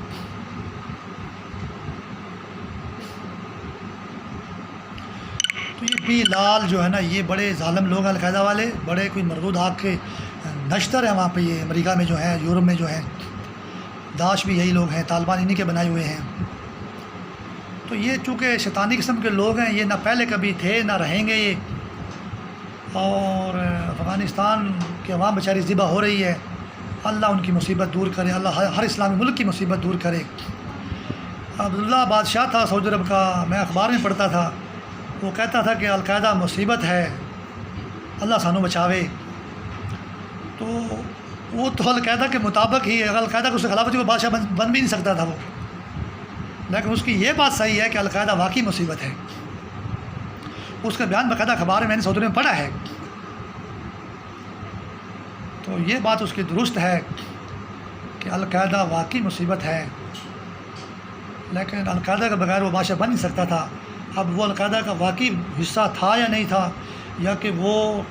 تو یہ بی لال جو ہے نا، یہ بڑے ظالم لوگ ہیں القاعدہ والے، بڑے کوئی مردود آگ کے نشتر ہیں وہاں پہ، یہ امریکہ میں جو ہیں، یورپ میں جو ہیں، داعش بھی یہی لوگ ہیں، طالبان انہی کے بنائے ہوئے ہیں۔ تو یہ چونکہ شیطانی قسم کے لوگ ہیں، یہ نہ پہلے کبھی تھے نہ رہیں گے یہ، اور افغانستان کے عوام بیچاری ذبح ہو رہی ہے، اللہ ان کی مصیبت دور کرے، اللہ ہر اسلامی ملک کی مصیبت دور کرے۔ عبداللہ بادشاہ تھا سعودی عرب کا، میں اخبار میں پڑھتا تھا، وہ کہتا تھا کہ القاعدہ مصیبت ہے، اللہ سانو بچاوے۔ تو وہ تو القاعدہ کے مطابق ہی، القاعدہ کو اس خلافت کو بادشاہ بن بھی نہیں سکتا تھا وہ، لیکن اس کی یہ بات صحیح ہے کہ القاعدہ واقعی مصیبت ہے۔ اس کا بیان باقاعدہ اخبار میں نے سعودی میں پڑھا ہے، تو یہ بات اس کی درست ہے کہ القاعدہ واقعی مصیبت ہے، لیکن القاعدہ کے بغیر وہ بادشاہ بن نہیں سکتا تھا۔ اب وہ القاعدہ کا واقعی حصہ تھا یا نہیں تھا، یا کہ وہ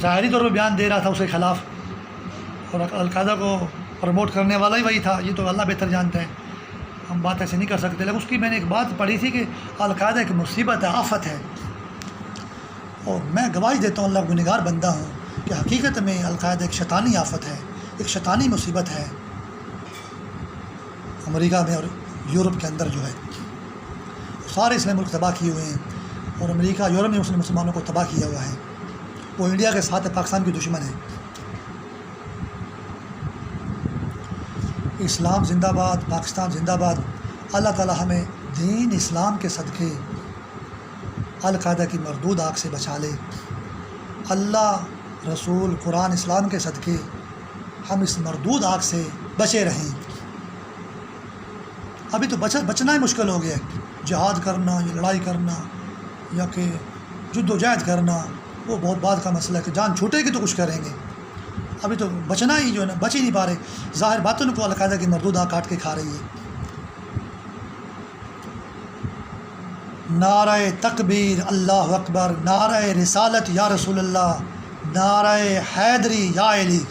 ظاہری طور پر بیان دے رہا تھا اس کے خلاف اور القاعدہ کو پروموٹ کرنے والا ہی وہی تھا، یہ تو اللہ بہتر جانتے ہیں، ہم بات ایسے نہیں کر سکتے۔ لیکن اس کی میں نے ایک بات پڑھی تھی کہ القاعدہ ایک مصیبت ہے، آفت ہے، اور میں گواہی دیتا ہوں، اللہ گنہگار بندہ ہوں، کہ حقیقت میں القاعدہ ایک شیطانی آفت ہے، ایک شیطانی مصیبت ہے امریکہ میں اور یورپ کے اندر جو ہے۔ سارے اسلامی ملک تباہ کیے ہوئے ہیں، اور امریکہ یورپ میں مسلمانوں کو تباہ کیا ہوا ہے، وہ انڈیا کے ساتھ پاکستان کی دشمن ہے۔ اسلام زندہ باد، پاکستان زندہ باد۔ اللہ تعالی ہمیں دین اسلام کے صدقے القاعدہ کی مردود آگ سے بچا لے۔ اللہ، رسول، قرآن، اسلام کے صدقے ہم اس مردود آگ سے بچے رہیں۔ ابھی تو بچنا ہی مشکل ہو گیا ہے، جہاد کرنا یا لڑائی کرنا یا کہ جد و جہد کرنا وہ بہت بعد کا مسئلہ ہے، کہ جان چھوٹے گی تو کچھ کریں گے۔ ابھی تو بچنا ہی جو ہے نا، بچ ہی نہیں پا رہے، ظاہر باطن کو القاعدہ کی مردود آگ کاٹ کے کھا رہی ہے۔ نعرہ تکبیر اللہ اکبر، نعرہ رسالت یا رسول اللہ، نعرہ حیدری یا علی۔